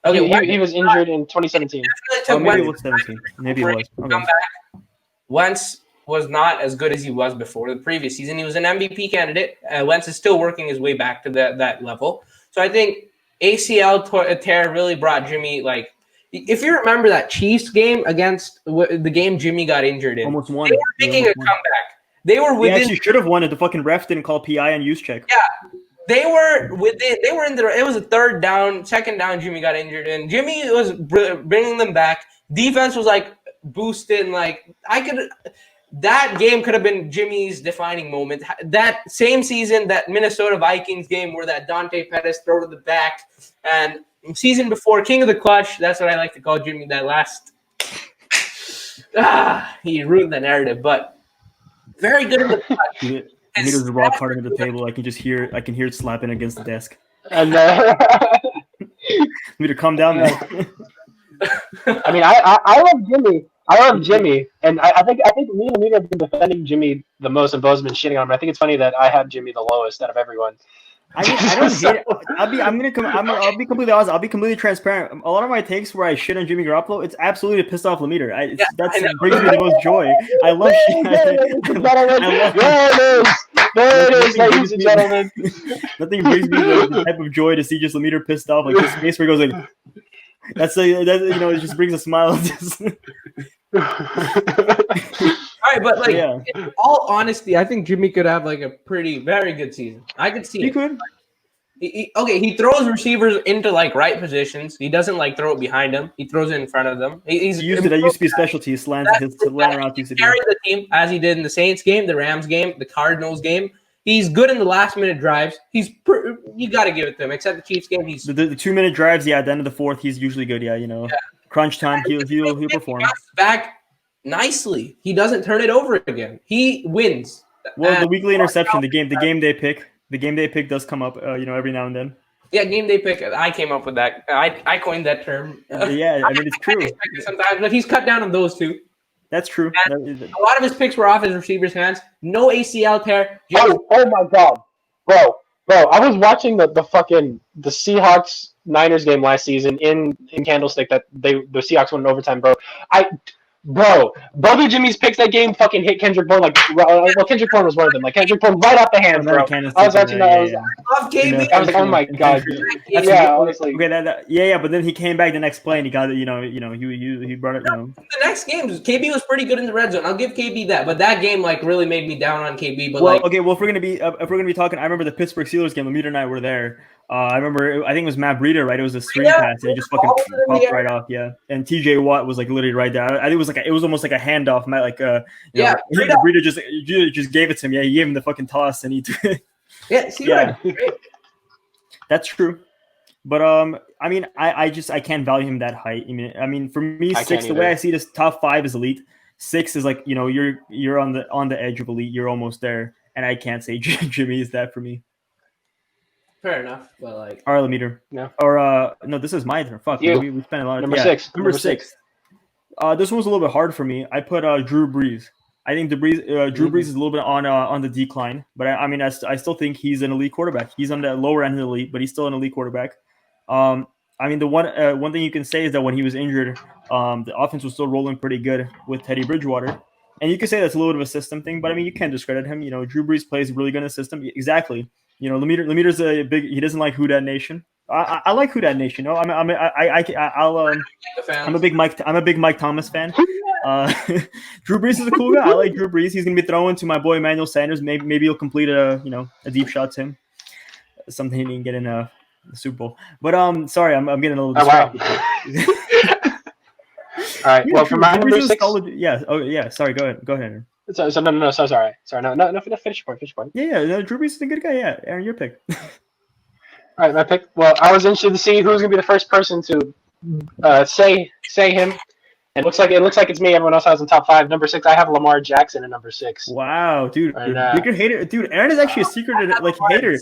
Okay, he was injured in 2017. Oh, maybe it was 17. Maybe it was. Okay. Come back. Wentz was not as good as he was before the previous season. He was an MVP candidate. Wentz is still working his way back to that level. So I think ACL tear really brought Jimmy, like, if you remember that Chiefs game against the game Jimmy got injured in, Almost won. They were making a comeback. They were within. They actually should have won it. The fucking ref didn't call PI and use check. Yeah, they were within. They were in the. It was a second down. Jimmy got injured, and Jimmy was bringing them back. Defense was like boosted. Like that game could have been Jimmy's defining moment. That same season, that Minnesota Vikings game where that Dante Pettis throw to the back, and season before, King of the Clutch. That's what I like to call Jimmy. That last, he ruined the narrative, but very good in the clutch. He was rock hard under the table. I can hear it slapping against the desk. And Me to calm down, man. I mean, I love Jimmy. I love Jimmy, and I think me and Amir have been defending Jimmy the most, and Bo's been shitting on him. I think it's funny that I have Jimmy the lowest out of everyone. I don't hate it. I'll be completely honest. I'll be completely transparent. A lot of my takes where I shit on Jimmy Garoppolo, it's absolutely to piss off Lemitre. That brings me the most joy. I love shit. There it is, ladies and gentlemen. Nothing brings me the type of joy to see just Lemitre pissed off, like this face where he goes like. It just brings a smile. All right, but like in all honesty, I think Jimmy could have like a very good season. I could see he it. could. He throws receivers into like right positions. He doesn't like throw it behind them. He throws it in front of them. That used to be a specialty. His slant around. He carried the team as he did in the Saints game, the Rams game, the Cardinals game. He's good in the last minute drives. You got to give it to him. Except the Chiefs game, he's the 2 minute drives. Yeah, at the end of the fourth, he's usually good. Yeah, crunch time, he'll perform. He back nicely. He doesn't turn it over again. He wins. Well, the weekly interception, the game they pick does come up. Every now and then. Yeah, game day pick. I came up with that. I coined that term. Yeah, I mean it's true. Sometimes, but he's cut down on those two. That's true. A lot of his picks were off his receivers' hands. No ACL tear. Oh my god, bro! I was watching the Seahawks Niners game last season in Candlestick that the Seahawks won in overtime, bro. Both of Jimmy's picks that game fucking hit Kendrick Bourne Kendrick Bourne was one of them. Like Kendrick Bourne right off the hands, bro. I was watching that. I was like, oh my god. Yeah, honestly. Okay, but then he came back the next play and he got it. He brought it. The next games, KB was pretty good in the red zone. I'll give KB that, but that game like really made me down on KB. But if we're gonna be talking, I remember the Pittsburgh Steelers game. Lemitre and I were there. I remember, I think it was Matt Breida, right? It was a screen pass, and he just fucking popped right off, yeah. And TJ Watt was like literally right there. I think it was almost like a handoff, Breida just gave it to him. Yeah, he gave him the fucking toss, and he took it. Yeah, that's true. But I mean, I can't value him that high. I mean, for me, 6. The way I see this, top 5 is elite. 6 is like you're on the edge of elite. You're almost there, and I can't say Jimmy is that for me. Fair enough, but like all right, Lemitre. No. Or no, this is my turn. Fuck you. We spent a lot of number 6. Number 6. This one was a little bit hard for me. I put Drew Brees. I think Drew Brees is a little bit on the decline, but I still think he's an elite quarterback. He's on the lower end of the elite, but he's still an elite quarterback. I mean, the one thing you can say is that when he was injured, the offense was still rolling pretty good with Teddy Bridgewater. And you could say that's a little bit of a system thing, but I mean, you can't discredit him. Drew Brees plays really good in the system. Exactly. Lemire's a big. He doesn't like Who Dat Nation. I like Who Dat Nation. No, I'm a big Mike Thomas fan. Drew Brees is a cool guy. I like Drew Brees. He's gonna be throwing to my boy Emmanuel Sanders. Maybe he'll complete a deep shot to him. Something he can get in the Super Bowl. But sorry, I'm getting a little distracted. All right. Well, for my number 6. Yeah. Oh yeah. Sorry. Go ahead. Aaron. So sorry. No. Finish your point. Yeah. No, Drew Brees is a good guy. Yeah. Aaron, your pick. All right, my pick. Well, I was interested to see who's gonna be the first person to say him, It looks like it's me. Everyone else has in top 5. Number 6, I have Lamar Jackson in number 6. Wow, dude, And, bigger hater, dude. Aaron is actually a secret hater.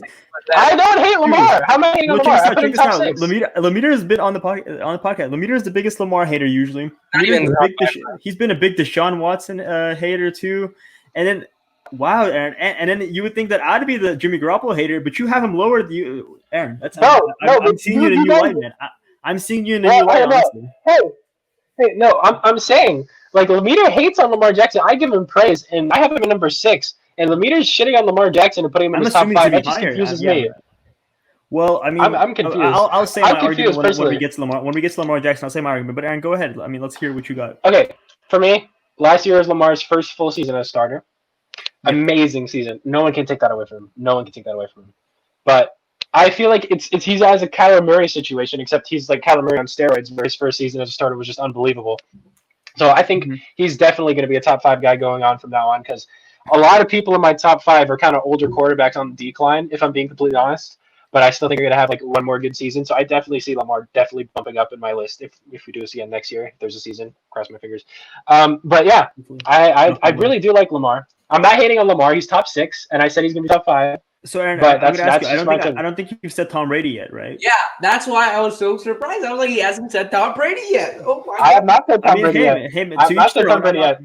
I don't hate Lamar. How am I hating on Lamar? I put him check this top out. 6. Lamita has been on the podcast. Lamita is the biggest Lamar hater usually. He's been a big Deshaun Watson hater too, and then wow, Aaron, and then you would think that I'd be the Jimmy Garoppolo hater, but you have him lower than you, Aaron. That's I'm seeing you in a new light, man. I'm seeing you in a new light. Honestly. Hey, no, I'm saying like Lamita hates on Lamar Jackson. I give him praise, and I have him at number 6. And Lamita's shitting on Lamar Jackson and putting him in his top 5. That just confuses me. Well, I mean, I'm confused. I'll say my argument when we get to Lamar Jackson. I'll say my argument. But Aaron, go ahead. I mean, let's hear what you got. Okay, for me, last year was Lamar's first full season as a starter. Amazing season. No one can take that away from him. But I feel like he's as a Kyler Murray situation, except he's like Kyler Murray on steroids, where his first season as a starter was just unbelievable. So I think he's definitely going to be a top 5 guy going on from now on, because a lot of people in my top 5 are kind of older quarterbacks on the decline, if I'm being completely honest. But I still think we're going to have like one more good season. So I definitely see Lamar definitely bumping up in my list if we do see him next year, if there's a season. Cross my fingers. But yeah, I really do like Lamar. I'm not hating on Lamar. He's top 6, and I said he's going to be top 5. So Aaron, but I don't think you've said Tom Brady yet, right? Yeah, that's why I was so surprised. I was like, he hasn't said Tom Brady yet. Oh my God. I have not said Tom Brady yet. I've not said Tom Brady yet.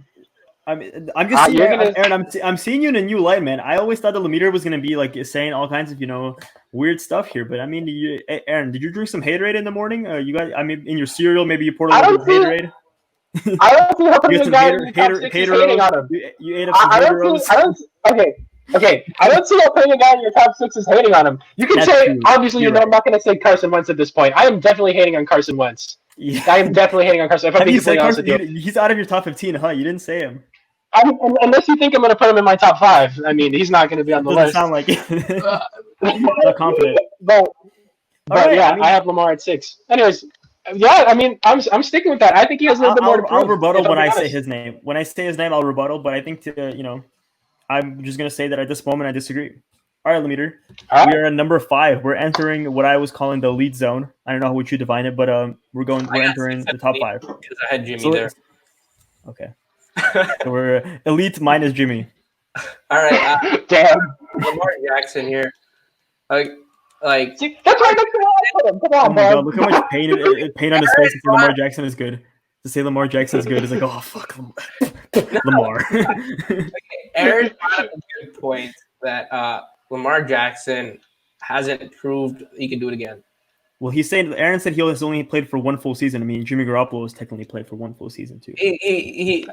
I'm just seeing, Aaron. I'm seeing you in a new light, man. I always thought that Lamita was gonna be like saying all kinds of weird stuff here, but I mean, Aaron, did you drink some Haterade in the morning? You guys, I mean, in your cereal, maybe you poured a little bit of Haterade. I don't see how putting a guy in the top 6 is hating on him. You ate up some Okay. I don't see how putting a guy in your top 6 is hating on him. You can say, obviously, I'm not going to say Carson Wentz at this point. I am definitely hating on Carson Wentz. Yeah. I am definitely hating on Carson. If I'm being completely honest with you. He's out of your top 15, huh? You didn't say him. Unless you think I'm going to put him in my top 5. I mean, he's not going to be on the list. Sound like it. Not confident. But I have Lamar at 6. Anyways. Yeah, I mean, I'm sticking with that. I think he has a little bit more to prove. I'll rebuttal when I say his name. When I say his name, I'll rebuttal. But I think I'm just gonna say that at this moment I disagree. All right, Lamita. We are at number 5. We're entering what I was calling the elite zone. I don't know how would you define it, but we're entering the top 5. Because I had Jimmy there. Okay. So we're elite minus Jimmy. All right. Damn. Lamar Jackson here. See, that's right next to him. Come on, bro. Look how much pain on his face to say Lamar Jackson is good. To say Lamar Jackson is good is like, oh fuck, Lamar. Aaron brought up a good point that Lamar Jackson hasn't proved he can do it again. Well, Aaron said he has only played for one full season. I mean, Jimmy Garoppolo has technically played for one full season too. I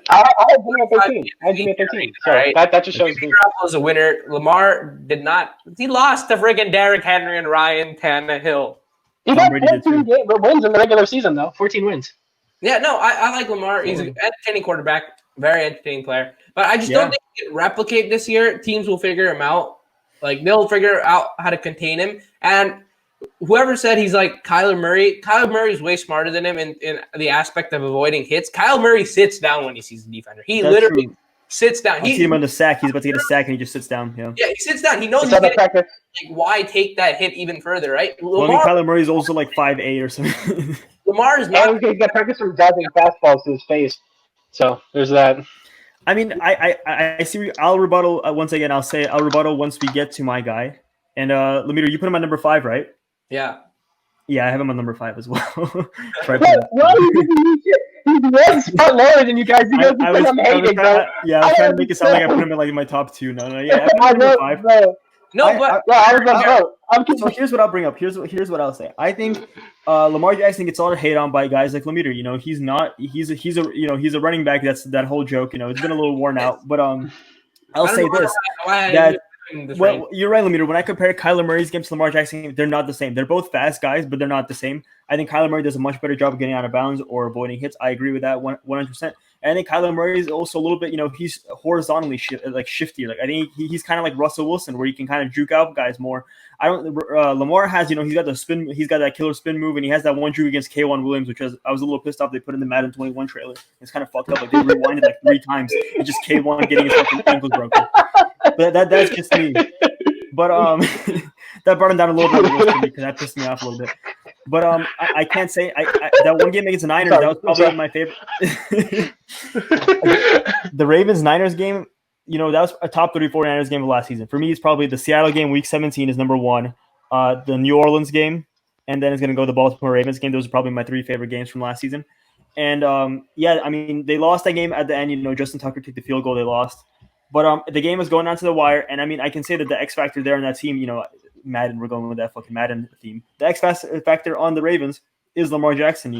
had Jimmy at 13. I had Jimmy at 13. So right. that just shows Jimmy Garoppolo's a winner. Lamar did not. He lost to friggin' Derrick Henry and Ryan Tannehill. He got 14 wins in the regular season, though. 14 wins. Yeah, no, I like Lamar. He's an entertaining quarterback, very entertaining player. But I just don't think he can replicate this year. Teams will figure him out. Like, they'll figure out how to contain him. And whoever said he's like Kyler Murray is way smarter than him in the aspect of avoiding hits. Kyle Murray sits down when he sees the defender. He literally sits down. I see him on the sack. He's about to get a sack, and he just sits down. Yeah, he sits down. He knows he's getting, like, why take that hit even further, right? Kyler Murray's also like 5'8" or something. Lamar is not. He got practice from dodging fastballs to his face. So there's that. I mean, I see. I'll rebuttal once again. I'll rebuttal once we get to my guy. And Lamita, you put him on number 5, right? Yeah. Yeah, I have him on number 5 as well. Why are you giving me shit? He's one spot lower than you guys. I was trying to make it sound like I put him in like my top 2. No, yeah, I put him number 5. So here's what I'll bring up. Here's what I'll say. I think Lamar Jackson gets a lot of hate on by guys like Lamita. He's a running back. That's that whole joke. It's been a little worn out. But I'll say this. Well, you're right, Lamita. When I compare Kyler Murray's games to Lamar Jackson, they're not the same. They're both fast guys, but they're not the same. I think Kyler Murray does a much better job of getting out of bounds or avoiding hits. I agree with that 100%. And I think Kyler Murray is also a little bit, he's horizontally shifty. Like I think he's kind of like Russell Wilson, where you can kind of juke out guys more. Lamar has, he's got the spin, he's got that killer spin move, and he has that one juke against K1 Williams, which I was a little pissed off they put in the Madden 21 trailer. It's kind of fucked up. Like they rewinded like 3 times. It's just K1 getting his fucking ankles broken. But that's just me. But that brought him down a little bit because that pissed me off a little bit. But I can't say that one game against the Niners. That was probably my favorite. The Ravens Niners game. That was a top 30 49ers game of last season. For me, it's probably the Seattle game, Week 17 is number 1. The New Orleans game, and then it's going to go the Baltimore Ravens game. Those are probably my 3 favorite games from last season. And they lost that game at the end. Justin Tucker kicked the field goal. They lost. But the game was going down to the wire, and I can say that the X factor there in that team, Madden, we're going with that fucking Madden theme. The X factor on the Ravens is Lamar Jackson.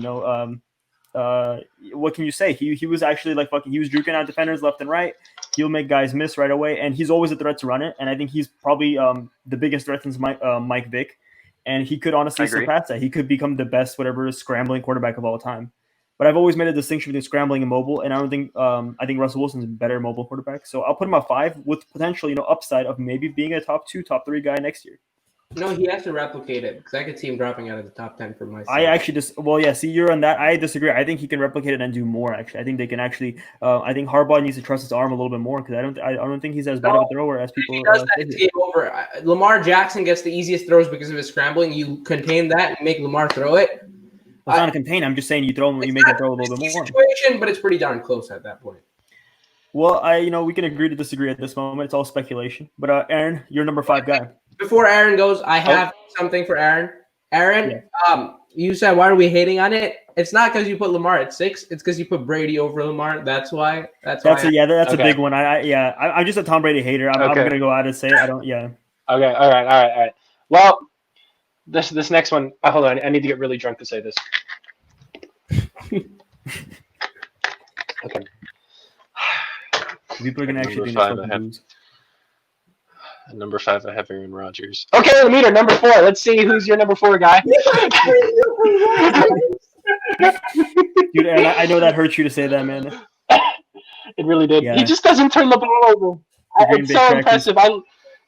What can you say? He was actually he was juking out defenders left and right. He'll make guys miss right away, and he's always a threat to run it. And I think he's probably the biggest threat since Mike Vick, and he could honestly surpass that. He could become the best scrambling quarterback of all time. But I've always made a distinction between scrambling and mobile, and I don't think I think Russell Wilson's a better mobile quarterback. So I'll put him at 5 with potential upside of maybe being a top 2, top 3 guy next year. No, he has to replicate it because I could see him dropping out of the top 10 for myself. I actually see, you're on that. I disagree. I think he can replicate it and do more. Actually, I think they can actually. I think Harbaugh needs to trust his arm a little bit more because I don't think he's as bad of a thrower as people. He does that game over. Lamar Jackson gets the easiest throws because of his scrambling. You contain that and make Lamar throw it. Well, it's not a contain. I'm just saying you throw him, you make him throw a little bit more. Situation, but it's pretty darn close at that point. Well, we can agree to disagree at this moment. It's all speculation. But Aaron, you're number 5 guy. Before Aaron goes, I have something for Aaron. Aaron, you said, why are we hating on it? It's not because you put Lamar at 6. It's because you put Brady over Lamar. That's why. That's a big one. I'm just a Tom Brady hater. I'm gonna go out and say it. I don't. Yeah. Okay. All right. Well, this next one. Hold on. I need to get really drunk to say this. Okay. People are gonna actually do Number 5, I have Aaron Rodgers. Okay, Lemeter, number 4. Let's see who's your number 4 guy. Dude, Aaron, I know that hurts you to say that, man. It really did. Yeah. He just doesn't turn the ball over. It's so impressive.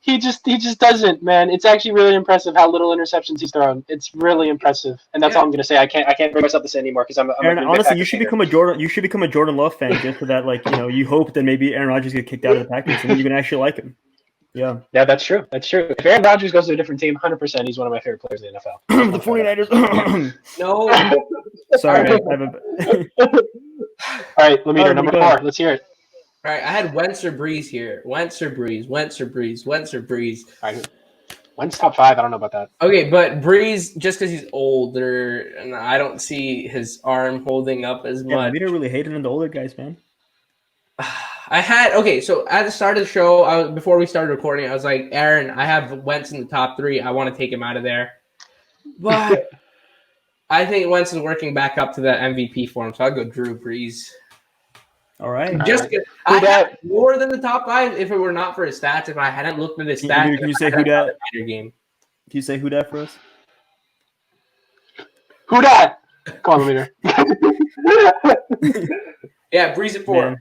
He just doesn't, man. It's actually really impressive how little interceptions he's thrown. It's really impressive, and that's all I'm gonna say. I can't bring myself to say anymore because I'm Aaron, honestly, you should become a Jordan Love fan just so that you hope that maybe Aaron Rodgers get kicked out of the Packers and you can actually like him. Yeah, that's true. If Aaron Rodgers goes to a different team, 100%, he's one of my favorite players in the NFL. The 49ers. No. Sorry, man. All right, Lemeter, number 4. Let's hear it. All right, I had Wentz or Breeze here. Wentz or Breeze. All right, Wentz top 5. I don't know about that. Okay, but Breeze, just because he's older, and I don't see his arm holding up as much. We don't really hate on the older guys, man. So at the start of the show, before we started recording, I was like, Aaron, I have Wentz in the top 3. I want to take him out of there. But I think Wentz is working back up to that MVP form, so I'll go Drew Brees. All right. I have more than the top 5 if it were not for his stats. If I hadn't looked at his stats, can you say who that? Game. Can you say who that for us? Who that? Come on, Lemeter. Yeah, Breeze at 4. Man.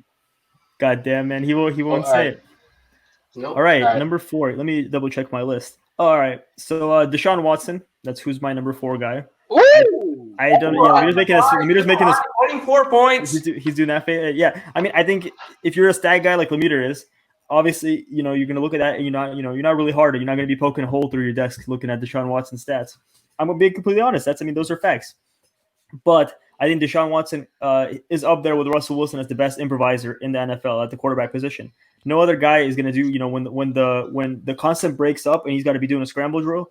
God damn, man. He won't say it. Nope. All right, number 4. Let me double check my list. All right. So Deshaun Watson, that's who's my number 4 guy. Ooh! I don't know. Yeah, Lemeter's making this 24 points. He's doing that. Yeah. I think if you're a stat guy like Lemeter is, obviously, you're going to look at that and you're not really hard. You're not going to be poking a hole through your desk looking at Deshaun Watson's stats. I'm going to be completely honest. Those are facts. But I think Deshaun Watson is up there with Russell Wilson as the best improviser in the NFL at the quarterback position. No other guy is going to do, when the concept breaks up and he's got to be doing a scramble drill.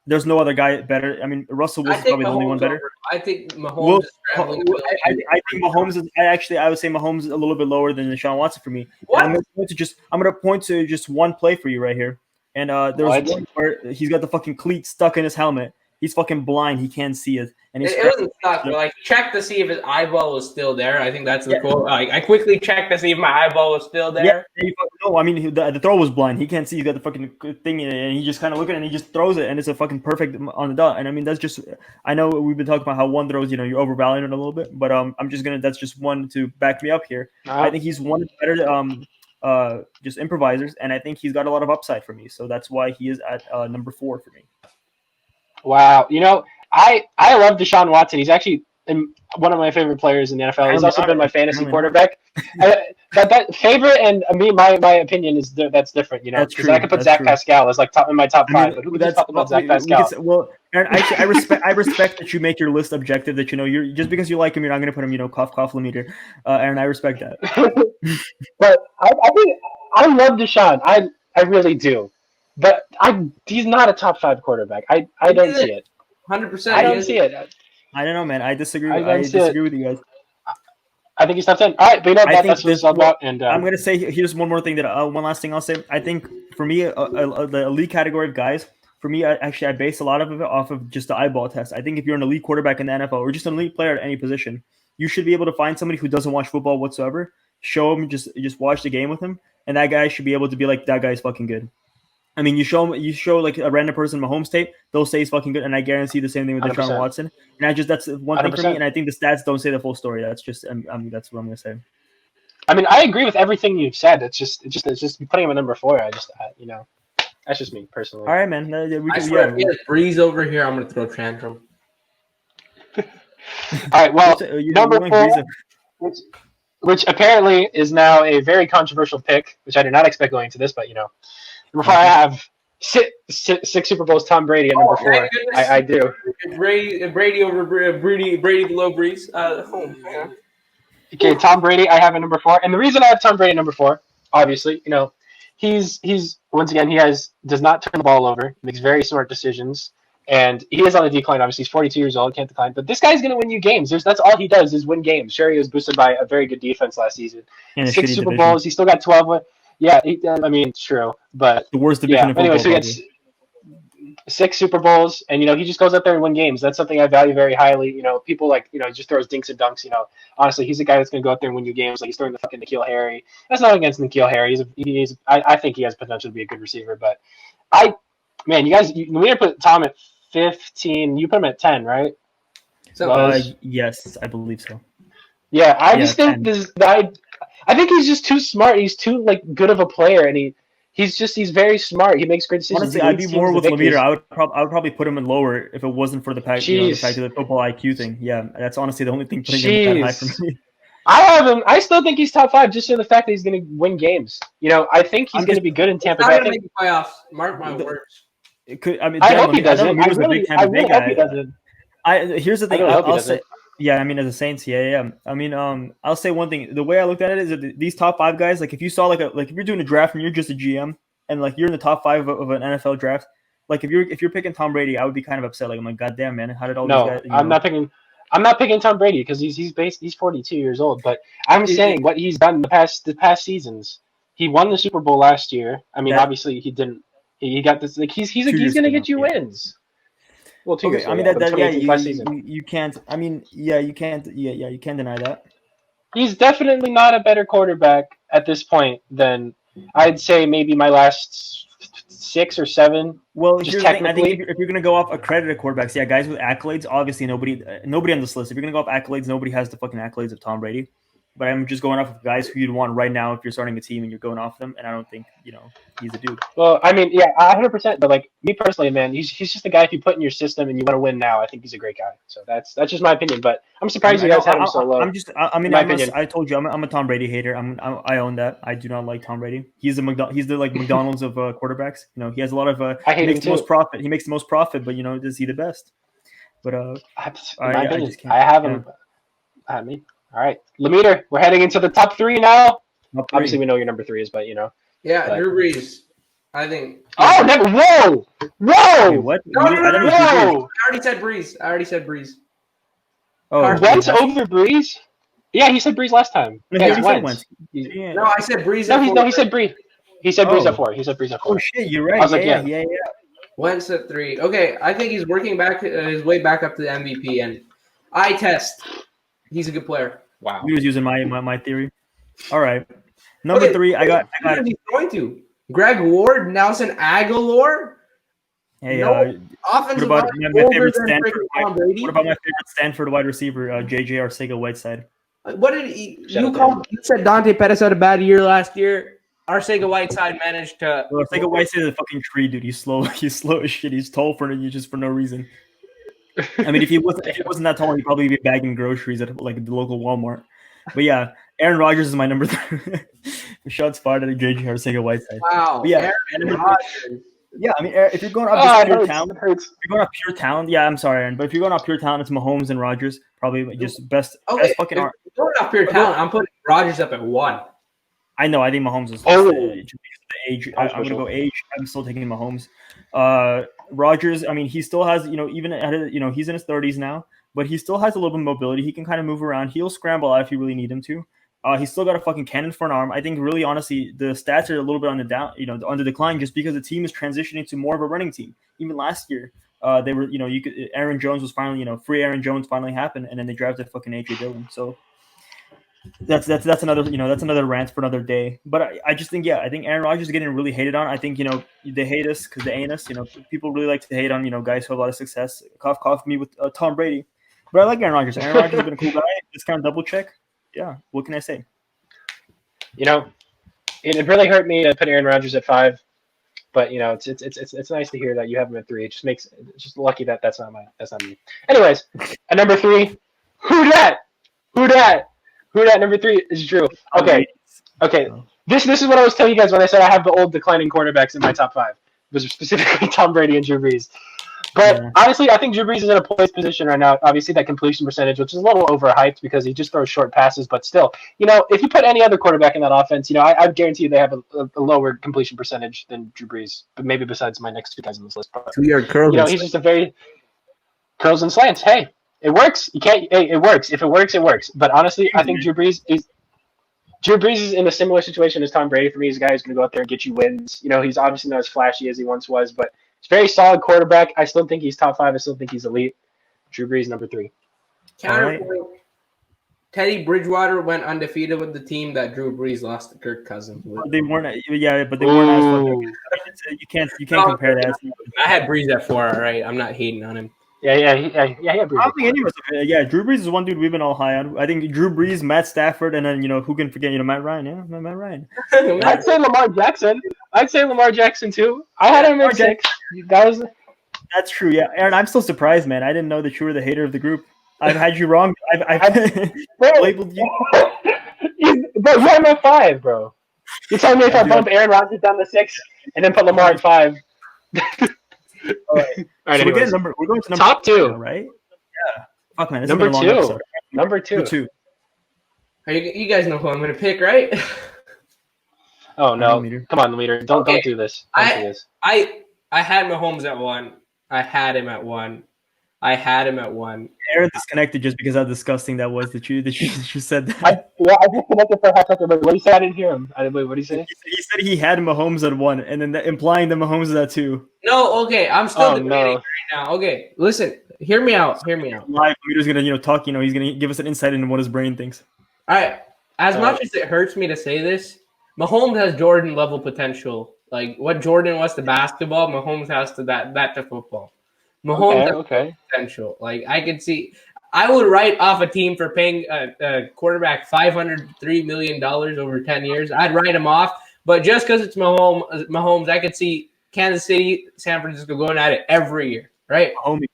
There's no other guy better. I mean, Russell Wilson's probably the only one better. I think Mahomes is scrambling. I think Mahomes is. I would say Mahomes is a little bit lower than Deshaun Watson for me. What? I'm going to point to just one play for you right here. And there's one where he's got the fucking cleat stuck in his helmet. He's fucking blind. He can't see it. And it wasn't stuck, but check to see if his eyeball was still there. I think that's the quote. I quickly checked to see if my eyeball was still there. Yeah, no, I mean the throw was blind. He can't see. He's got the fucking thing in it, and he just kind of looking and he just throws it, and it's a fucking perfect on the dot. And I mean that's just. I know we've been talking about how one throws, you're overvaluing it a little bit, but I'm just gonna. That's just one to back me up here. I think he's one of the better just improvisers, and I think he's got a lot of upside for me. So that's why he is at number 4 for me. Wow, I love Deshaun Watson. He's actually one of my favorite players in the NFL. He's also been my fantasy quarterback. But that favorite and my opinion is that's different. Because I could put Zach Pascal as in my top 5. But who could talk about Zach Pascal? Aaron, I respect that you make your list objective. That you're just because you like him, you're not going to put him. Cough, Lemaitre. Aaron, I respect that. But I think I love Deshaun. I really do. But he's not a top 5 quarterback. I don't see it. 100%. I don't see it. I don't know, man. I disagree. I disagree with you guys. I think he's top 10. All right, but that's what it's all about. And I'm gonna say here's one more thing one last thing I'll say. I think for me, the elite category of guys. For me, I base a lot of it off of just the eyeball test. I think if you're an elite quarterback in the NFL or just an elite player at any position, you should be able to find somebody who doesn't watch football whatsoever, show him, just watch the game with him, and that guy should be able to be like, that guy's fucking good. I mean, you show like a random person Mahomes tape, they'll say he's fucking good, and I guarantee the same thing with Deshaun Watson. And that's one thing 100%. For me, and I think the stats don't say the full story. That's just that's what I'm gonna say. I mean, I agree with everything you've said. It's just putting him at number 4. That's just me personally. All right, man. I swear, if he has Breeze over here, I'm gonna throw a tantrum. All right. Well, number 4, which apparently is now a very controversial pick, which I did not expect going into this, but number 4, I have six Super Bowls. Tom Brady at number 4. I do. Brady over Brady below Breeze. Okay, Tom Brady, I have at number 4, and the reason I have Tom Brady at number 4, obviously, he's once again does not turn the ball over, makes very smart decisions, and he is on the decline. Obviously, he's 42 years old, can't decline. But this guy's going to win you games. That's all he does is win games. Sure, he was boosted by a very good defense last season. 6 Super Bowls. He still got 12. Yeah, true, but the worst division of football. Anyway, so he gets 6 Super Bowls, and he just goes out there and win games. That's something I value very highly. People he just throws dinks and dunks. Honestly, he's a guy that's going to go out there and win you games. Like he's throwing the fucking N'Keal Harry. That's not against N'Keal Harry. I think he has potential to be a good receiver. But you guys, we need to put Tom at 15. You put him at 10, right? So yes, I believe so. Yeah, I just think this guy. I think he's just too smart. He's too good of a player, and he's very smart. He makes great decisions. Honestly, I'd be more with Lemaitre. I would probably put him in lower if it wasn't for the fact of the football IQ thing. Yeah, that's honestly the only thing putting him that high for me. I have him. I still think he's top 5 just in the fact that he's going to win games. I think he's going to be good in Tampa Bay. He's not going to make the playoffs. Mark my words. It could. I mean, I hope he doesn't. I really hope he doesn't. Here's the thing. I'll say. Yeah, I mean, as a Saints, yeah. I mean, I'll say one thing. The way I looked at it is that these top 5 guys, like if you saw if you're doing a draft and you're just a GM and you're in the top 5 of an NFL draft, if you're picking Tom Brady, I would be kind of upset. I'm like, goddamn, man, how did all these guys? I'm not picking Tom Brady because he's 42 years old. But I'm saying what he's done the past seasons. He won the Super Bowl last year. I mean, obviously he didn't. He got this. He's going to get you wins. Well, 2 years. I mean, you can't. I mean, you can't. Yeah, you can't deny that. He's definitely not a better quarterback at this point than I'd say maybe my last 6 or 7. Well, here's the thing. I think if you're going to go off accredited quarterbacks, guys with accolades, obviously nobody on this list. If you're going to go off accolades, nobody has the fucking accolades of Tom Brady. But I'm just going off of guys who you'd want right now if you're starting a team and you're going off them, and I don't think he's a dude. Well, I mean, yeah, 100%. But me personally, man, he's just a guy if you put in your system and you want to win now. I think he's a great guy. So that's just my opinion. But I'm surprised you guys had him so low. I told you, I'm a Tom Brady hater. I own that. I do not like Tom Brady. He's the McDonald's of quarterbacks. He has a lot of. I hate him too. Most profit. He makes the most profit, but is he the best? But I have him. I mean. All right, Lemaitre, we're heading into the top 3 now. Obviously, we know your number 3 is, but Yeah, Drew Brees. I think. Oh, never! Whoa! Wait, what? No! I already said Brees. Oh, Wentz over Brees? Yeah, he said Brees last time. No, he said Wentz. No, I said Brees. No, he said Brees. He said Brees at 4. Oh shit, you're right. I was like, yeah. Wentz at 3. Okay, I think he's working his way back up to the MVP, and eye test. He's a good player. Wow. He was using my theory. All right. Number 3, I got. He's going to Greg Ward, Nelson Aguilar. Hey, offensive what about my favorite Stanford? What about my favorite Stanford wide receiver, JJ Arcega-Whiteside? What did you said Dante Pettis had a bad year last year. Arcega-Whiteside managed to. Well, Arcega-Whiteside is a fucking tree, dude. He's slow. He's slow as shit. He's tall for no reason. I mean, if he wasn't that tall, he'd probably be bagging groceries at the local Walmart. But yeah, Aaron Rodgers is my number 3. Shots fired at JJ Arcega-Whiteside. Wow. But yeah, Aaron Rodgers. Yeah, I mean, if you're going off just pure talent, it hurts. if you're going off pure talent, yeah, I'm sorry, Aaron, but if you're going off pure talent, it's Mahomes and Rodgers, probably just best fucking if art. we're going off pure talent, I'm putting Rodgers up at 1. I know. I think Mahomes is Oh. just because of the age. I'm going to go age. I'm still taking Mahomes. Rodgers, I mean, he still has, even he's in his 30s now, but he still has a little bit of mobility. He can kind of move around. He'll scramble out if you really need him to. He's still got a fucking cannon for an arm. I think really, honestly, the stats are a little bit on the down, on the decline, just because the team is transitioning to more of a running team. Even last year, they were, Aaron Jones was finally, free Aaron Jones finally happened, and then they drafted fucking AJ Dillon. So that's another, that's another rant for another day. But I just think, I think Aaron Rodgers is getting really hated on. I think, they hate us because they ain't us. People really like to hate on, guys who have a lot of success. Cough me with Tom Brady. But I like Aaron Rodgers. Aaron Rodgers has been a cool guy. Just kind of double check. Yeah, what can I say? It really hurt me to put Aaron Rodgers at 5, but it's nice to hear that you have him at 3. It's just lucky that that's not me. Anyways, at number 3, who dat? Number 3 is Drew. Okay. This is what I was telling you guys when I said I have the old declining quarterbacks in my top 5. It was specifically Tom Brady and Drew Brees. But honestly, I think Drew Brees is in a poised position right now. Obviously, that completion percentage, which is a little overhyped because he just throws short passes. But still, if you put any other quarterback in that offense, I guarantee you they have a lower completion percentage than Drew Brees. But maybe besides my next 2 guys on this list. But, he's just a very curls and slants. Hey, it works. It works. If it works, it works. But honestly, I think Drew Brees is in a similar situation as Tom Brady. For me, he's a guy who's going to go out there and get you wins. He's obviously not as flashy as he once was, but he's a very solid quarterback. I still think he's top 5. I still think he's elite. Drew Brees, number 3. Counterpoint. Right. Teddy Bridgewater went undefeated with the team that Drew Brees lost to Kirk Cousins with. They weren't, but they weren't as you can't compare that. I had Brees at 4, all right? I'm not hating on him. Yeah. Brees. I don't think anyone. Yeah, Drew Brees is one dude we've been all high on. I think Drew Brees, Matt Stafford, and then who can forget Matt Ryan? Yeah, Matt Ryan. I'd say Lamar Jackson too. I had him at 6. That's true. Yeah, Aaron, I'm still surprised, man. I didn't know that you were the hater of the group. I've had you wrong. I've labeled you. Bro, you have him at 5, bro. You telling me if I bump Aaron Rodgers down to 6 and then put Lamar at 5? All right. So we're going to number top 2, right? Yeah. Fuck, man. Number 2. Number 2. You guys know who I'm going to pick, right? Oh no! Come on, leader. Don't do this. Don't do this. I had Mahomes at 1. I had him at 1. Aaron disconnected just because how disgusting that was that you said that. I disconnected for a half second. What did he say? I didn't hear him. What did he say? He said he had Mahomes at 1, and then implying that Mahomes is at 2. No, okay. I'm still debating right now. Okay, listen. Hear me out. Live leader's gonna talk. He's gonna give us an insight into what his brain thinks. All right. As much as it hurts me to say this, Mahomes has Jordan level potential. Like what Jordan was to basketball, Mahomes has to that to football. Mahomes has potential. Like I could see, I would write off a team for paying a quarterback $503 million over 10 years. I'd write him off, but just because it's Mahomes, I could see Kansas City, San Francisco going at it every year, right? Homie.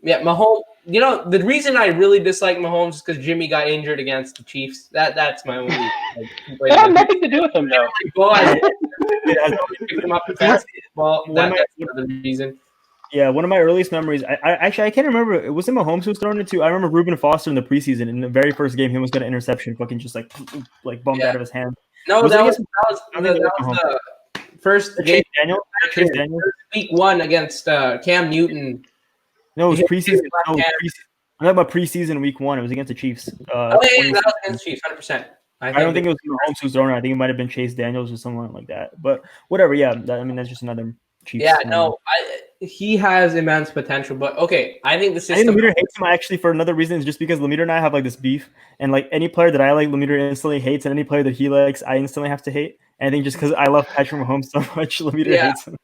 Yeah, Mahomes. The reason I really dislike Mahomes is because Jimmy got injured against the Chiefs. That's my only. That had nothing to do with him, though. Picked him up basketball. That's the reason. Yeah, one of my earliest memories. I can't remember. It wasn't Mahomes who was throwing it to. I remember Reuben Foster in the preseason in the very first game. He almost got an interception, fucking just like bumped out of his hand. No, that was the first game. Chase Daniel. Week 1 against Cam Newton. No, it was preseason. I'm talking about preseason week 1. It was against the Chiefs. That was against the Chiefs, 100%. I don't think it was Mahomes who was throwing it. I think it might have been Chase Daniels or someone like that. But whatever. Yeah, that's just another Chiefs. Yeah, no, he has immense potential. But okay, I think the system. I think Lemire hates him actually for another reason. Is just because Lemire and I have like this beef, and like any player that I like, Lemire instantly hates, and any player that he likes, I instantly have to hate. And I think just because I love Patrick Mahomes so much, Lemire hates him.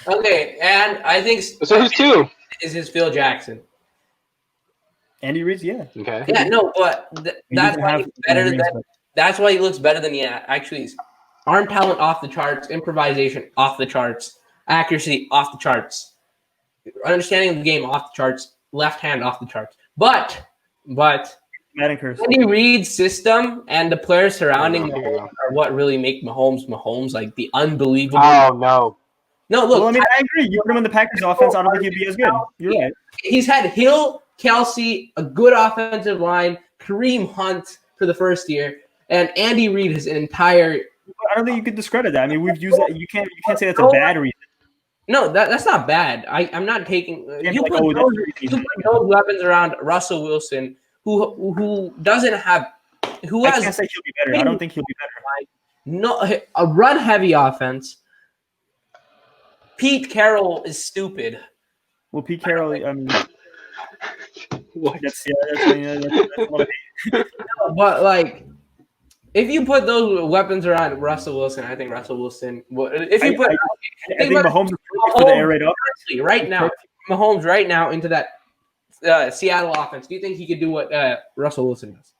Okay, and I think so. Who's 2? Is his Phil Jackson? Andy Reid, yeah. Okay. Yeah, no, but that's why he's better than. That's why he looks better than he actually is. Arm talent off the charts, improvisation off the charts, accuracy off the charts, understanding of the game off the charts, left hand off the charts. But Andy Reid's system and the players surrounding Mahomes are what really make Mahomes, like the unbelievable. Oh no. No, look. Well, I mean, I agree. You put him in the Packers offense, I don't think he'd be as good. You're right. He's had Hill, Kelsey, a good offensive line, Kareem Hunt for the first year, and Andy Reid his entire. I don't think you could discredit that. I mean, we've used that. You can't say that's a bad reason. No, that's not bad. I'm not taking. You put those weapons around Russell Wilson, who doesn't have. Who has? I can't say he'll be better. I don't think he'll be better. No, a run heavy offense. Pete Carroll is stupid. Well, Pete Carroll, I mean, that's but like, if you put those weapons around Russell Wilson, I think Russell Wilson. If you I think Mahomes is perfect for the air raid up. Right now, Mahomes right now into that Seattle offense. Do you think he could do what Russell Wilson does?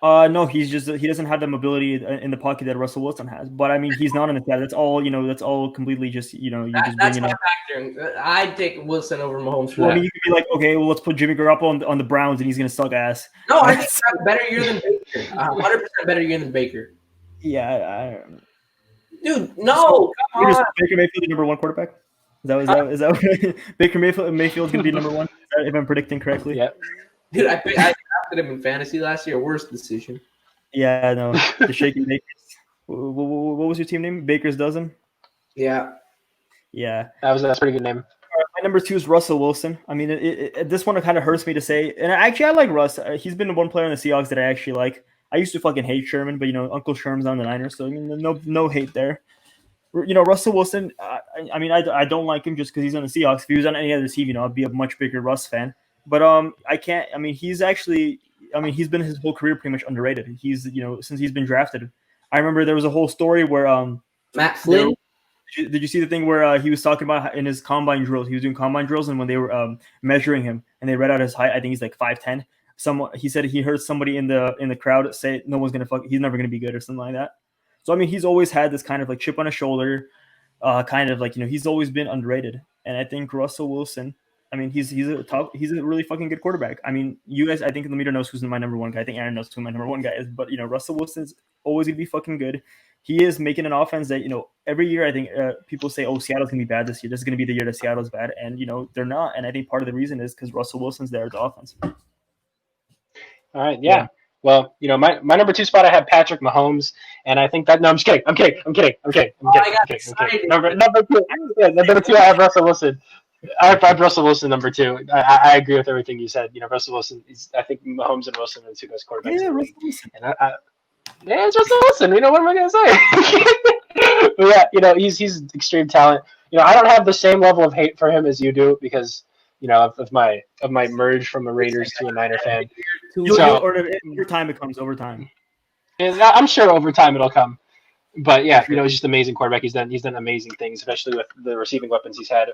No, he doesn't have the mobility in the pocket that Russell Wilson has. But I mean, he's not in the stat. That's all completely just That's my factor. I'd take Wilson over Mahomes for that. I mean, you could be like, okay, well, let's put Jimmy Garoppolo on the Browns, and he's gonna suck ass. No, I think that's a better year than Baker. 100% better year than Baker. Yeah, dude, no, come on. Baker Mayfield, number one quarterback. Is that Baker Mayfield's gonna be number one? If I'm predicting correctly. Yeah. Dude, I drafted him in fantasy last year. Worst decision. Yeah, no. The shaking Bakers. What was your team name? Baker's Dozen? Yeah. Yeah. That's a pretty good name. My number 2 is Russell Wilson. I mean, this one kind of hurts me to say. And I like Russ. He's been the one player in the Seahawks that I actually like. I used to fucking hate Sherman, but, Uncle Sherman's on the Niners. So, I mean, no hate there. Russell Wilson, I don't like him just because he's on the Seahawks. If he was on any other team, I'd be a much bigger Russ fan. But I can't. I mean, he's been his whole career pretty much underrated. He's since he's been drafted. I remember there was a whole story where Matt Flynn. Did you see the thing where he was talking about in his combine drills? He was doing combine drills, and when they were measuring him and they read out his height, I think he's like 5'10". He said he heard somebody in the crowd say, "No one's gonna he's never gonna be good" or something like that. So I mean, he's always had this kind of like chip on his shoulder, kind of like he's always been underrated. And I think Russell Wilson. I mean, he's a really fucking good quarterback. I mean, you guys, I think the meter knows who's my number one guy. I think Aaron knows who my number one guy is. But Russell Wilson's always gonna be fucking good. He is making an offense that every year I think people say, "Oh, Seattle's gonna be bad this year. This is gonna be the year that Seattle's bad," and they're not. And I think part of the reason is because Russell Wilson's there at the offense. All right, yeah. Well, my number 2 spot I have Patrick Mahomes, and I think that I'm just kidding. I'm kidding. Number 2 I have Russell Wilson. I have Russell Wilson number 2. I agree with everything you said. Russell Wilson. I think Mahomes and Wilson are the two best quarterbacks. Yeah, Russell Wilson. And it's Russell Wilson. What am I gonna say? But yeah, he's extreme talent. I don't have the same level of hate for him as you do because of my merge from a Raiders to a Niner fan. Over time it comes over time. And I'm sure over time it'll come. But yeah, he's just an amazing quarterback. He's done amazing things, especially with the receiving weapons he's had.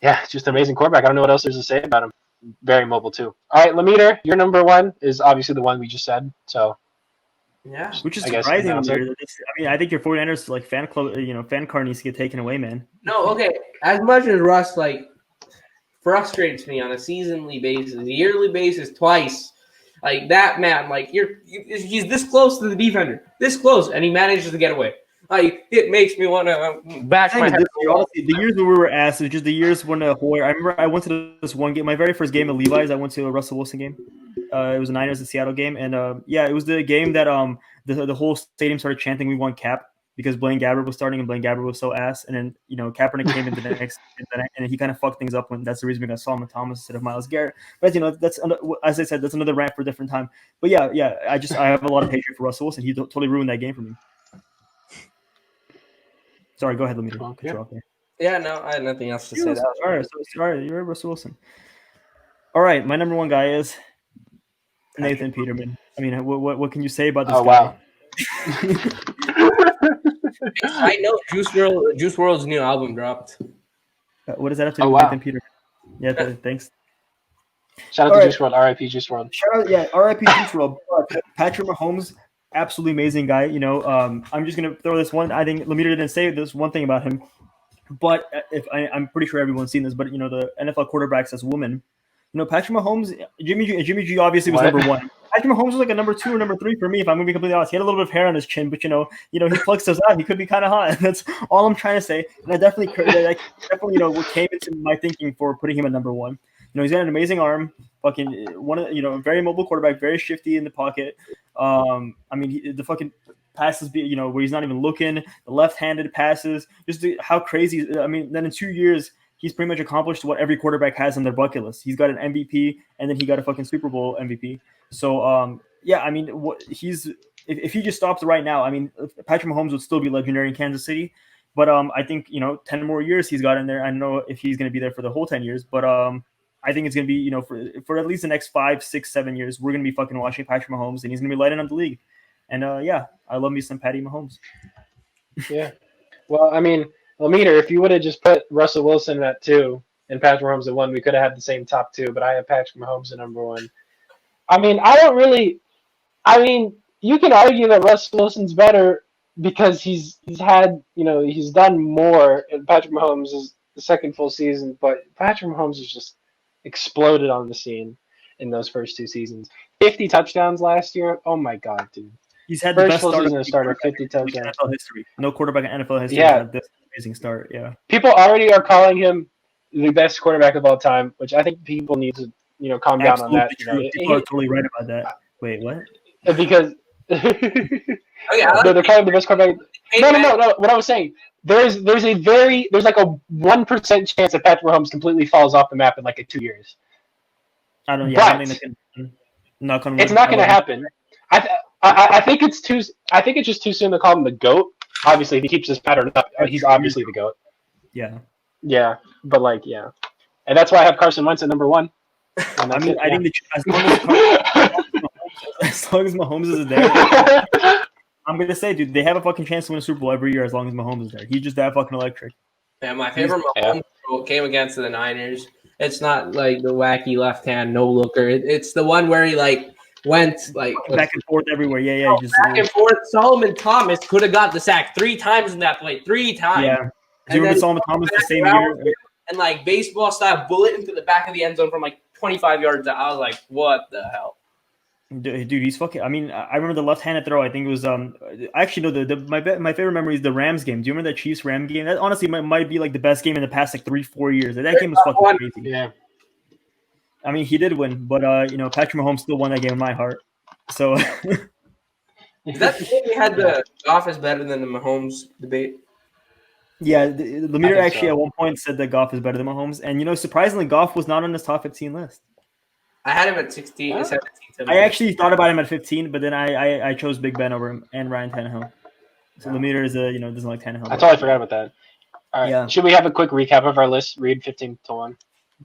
Yeah, just an amazing quarterback. I don't know what else there's to say about him. Very mobile too. All right, Lemire, your number 1 is obviously the one we just said. So yeah, which is surprising. I think your 49ers like fan club, fan card needs to get taken away, man. No, okay. As much as Russ frustrates me on a seasonally basis, yearly basis, twice. Like that man, he's this close to the defender, this close, and he manages to get away. It makes me want to bash my head. Honestly, the years where we were asked is just the years when Hoyer. I remember I went to this one game, my very first game at Levi's. I went to a Russell Wilson game. It was a Niners and Seattle game, and it was the game that the whole stadium started chanting, "We want Cap," because Blaine Gabbert was starting, and Blaine Gabbert was so ass. And then Kaepernick came in the next, and he kind of fucked things up. When that's the reason we got Solomon Thomas instead of Myles Garrett. But that's as I said, that's another rant for a different time. But yeah, I have a lot of hatred for Russell Wilson. He totally ruined that game for me. Sorry, go ahead. Let me cut you off there. Yeah, no, I had nothing else to say. All right, you're Russell Wilson. All right, my number 1 guy is Nathan Peterman. I mean, what can you say about this guy? Wow. I know Juice WRLD's new album dropped. What does that have to do with Nathan Peterman? Yeah, thanks. Shout out to Juice WRLD. R.I.P. Juice WRLD. R.I.P. Juice WRLD. Patrick Mahomes, absolutely amazing guy. I'm just gonna throw this one. I think Lemire didn't say this one thing about him, but I'm pretty sure everyone's seen this. But the NFL quarterbacks as women, Patrick Mahomes, Jimmy G obviously was number 1. Patrick Mahomes was like a number 2 or number 3 for me. If I'm gonna be completely honest, he had a little bit of hair on his chin, but he plucks those out. He could be kind of hot. That's all I'm trying to say. And I definitely, what came into my thinking for putting him at number 1. He's got an amazing arm. Fucking very mobile quarterback, very shifty in the pocket. The fucking passes, where he's not even looking. The left-handed passes, just how crazy. Then in 2 years, he's pretty much accomplished what every quarterback has on their bucket list. He's got an MVP, and then he got a fucking Super Bowl MVP. So, if he just stops right now, Patrick Mahomes would still be legendary in Kansas City. But I think 10 more years he's got in there. I don't know if he's going to be there for the whole 10 years, but I think it's going to be for at least the next 5, 6, 7 years, we're going to be fucking watching Patrick Mahomes, and he's going to be lighting up the league. And I love me some Patty Mahomes. Yeah. Well, Lemire, if you would have just put Russell Wilson at 2 and Patrick Mahomes at 1, we could have had the same top 2, but I have Patrick Mahomes at number 1. You can argue that Russell Wilson's better because he's had, he's done more, and Patrick Mahomes is the second full season, but Patrick Mahomes has just exploded on the scene in those first 2 seasons. 50 touchdowns last year. Oh my God, dude. He's had first the best full start season to start at 50 touchdowns. In NFL history. No quarterback in NFL history had this amazing start. Yeah. People already are calling him the best quarterback of all time, which I think people need to, calm down on that. People are totally right about that. Wait, what? Because they're calling him the best quarterback. No. What I was saying, there's like a 1% chance that Patrick Mahomes completely falls off the map in like 2 years. I don't think it's not going to happen. I think it's just too soon to call him the GOAT. Obviously, if he keeps this pattern up, he's obviously the GOAT. Yeah. Yeah, but and that's why I have Carson Wentz at number 1. I think as long as Mahomes is there, I'm gonna say, dude, they have a fucking chance to win a Super Bowl every year as long as Mahomes is there. He's just that fucking electric. Yeah, my favorite Mahomes came against the Niners. It's not like the wacky left hand no looker. It's the one where he went back and forth everywhere. Yeah. Back and forth. Solomon Thomas could have got the sack 3 times in that play. 3 times. Yeah. Do you remember Solomon Thomas the same year? And baseball style bullet into the back of the end zone from 25 yards out. I was like, what the hell? Dude, he's fucking. I remember the left-handed throw. I think it was. Actually, no. My favorite memory is the Rams game. Do you remember that Chiefs Rams game? That honestly might be the best game in the past 3-4 years. That game was fucking crazy. Yeah. He did win, but Patrick Mahomes still won that game in my heart. So. Is that the game we had the Goff is better than the Mahomes debate? Yeah, Lemire actually at one point said that Goff is better than Mahomes, and surprisingly, Goff was not on his top 15 list. I had him at 16, 17, 17. I actually thought about him at 15, but then I chose Big Ben over him and Ryan Tannehill. So Lemire is doesn't like Tannehill. I totally forgot about that. All right, yeah. Should we have a quick recap of our list? Read 15 to 1.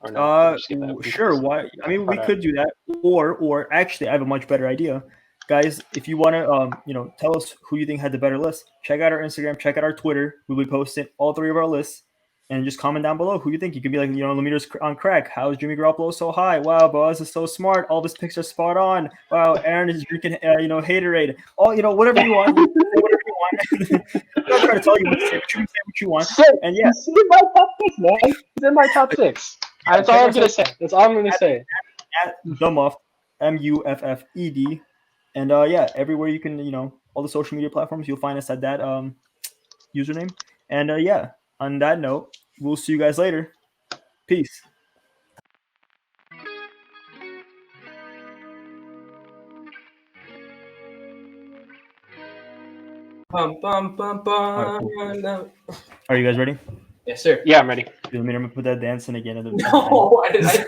Or no? Sure. Why? We could do that, or actually, I have a much better idea. Guys, if you want to, tell us who you think had the better list, check out our Instagram, check out our Twitter. We'll be posting all 3 of our lists, and just comment down below who you think. You could be like, Lemire's on crack. How is Jimmy Garoppolo so high? Wow, Boaz is so smart. All of his picks are spot on. Wow, Aaron is drinking, Haterade. All, whatever you want. Whatever you want. I'm not trying to tell you what to say, but you can say what you want. And yeah, he's in my top 6, man. He's in my top 6. That's all I'm gonna say. That's all I'm gonna say. At the Muffed, MUFFED. And everywhere you can, all the social media platforms, you'll find us at that username. And on that note, we'll see you guys later. Peace. Bum, bum, bum, bum. Right, cool. Are you guys ready? Yes, sir. Yeah, I'm ready. I'm gonna put that dance in again. No, why did I?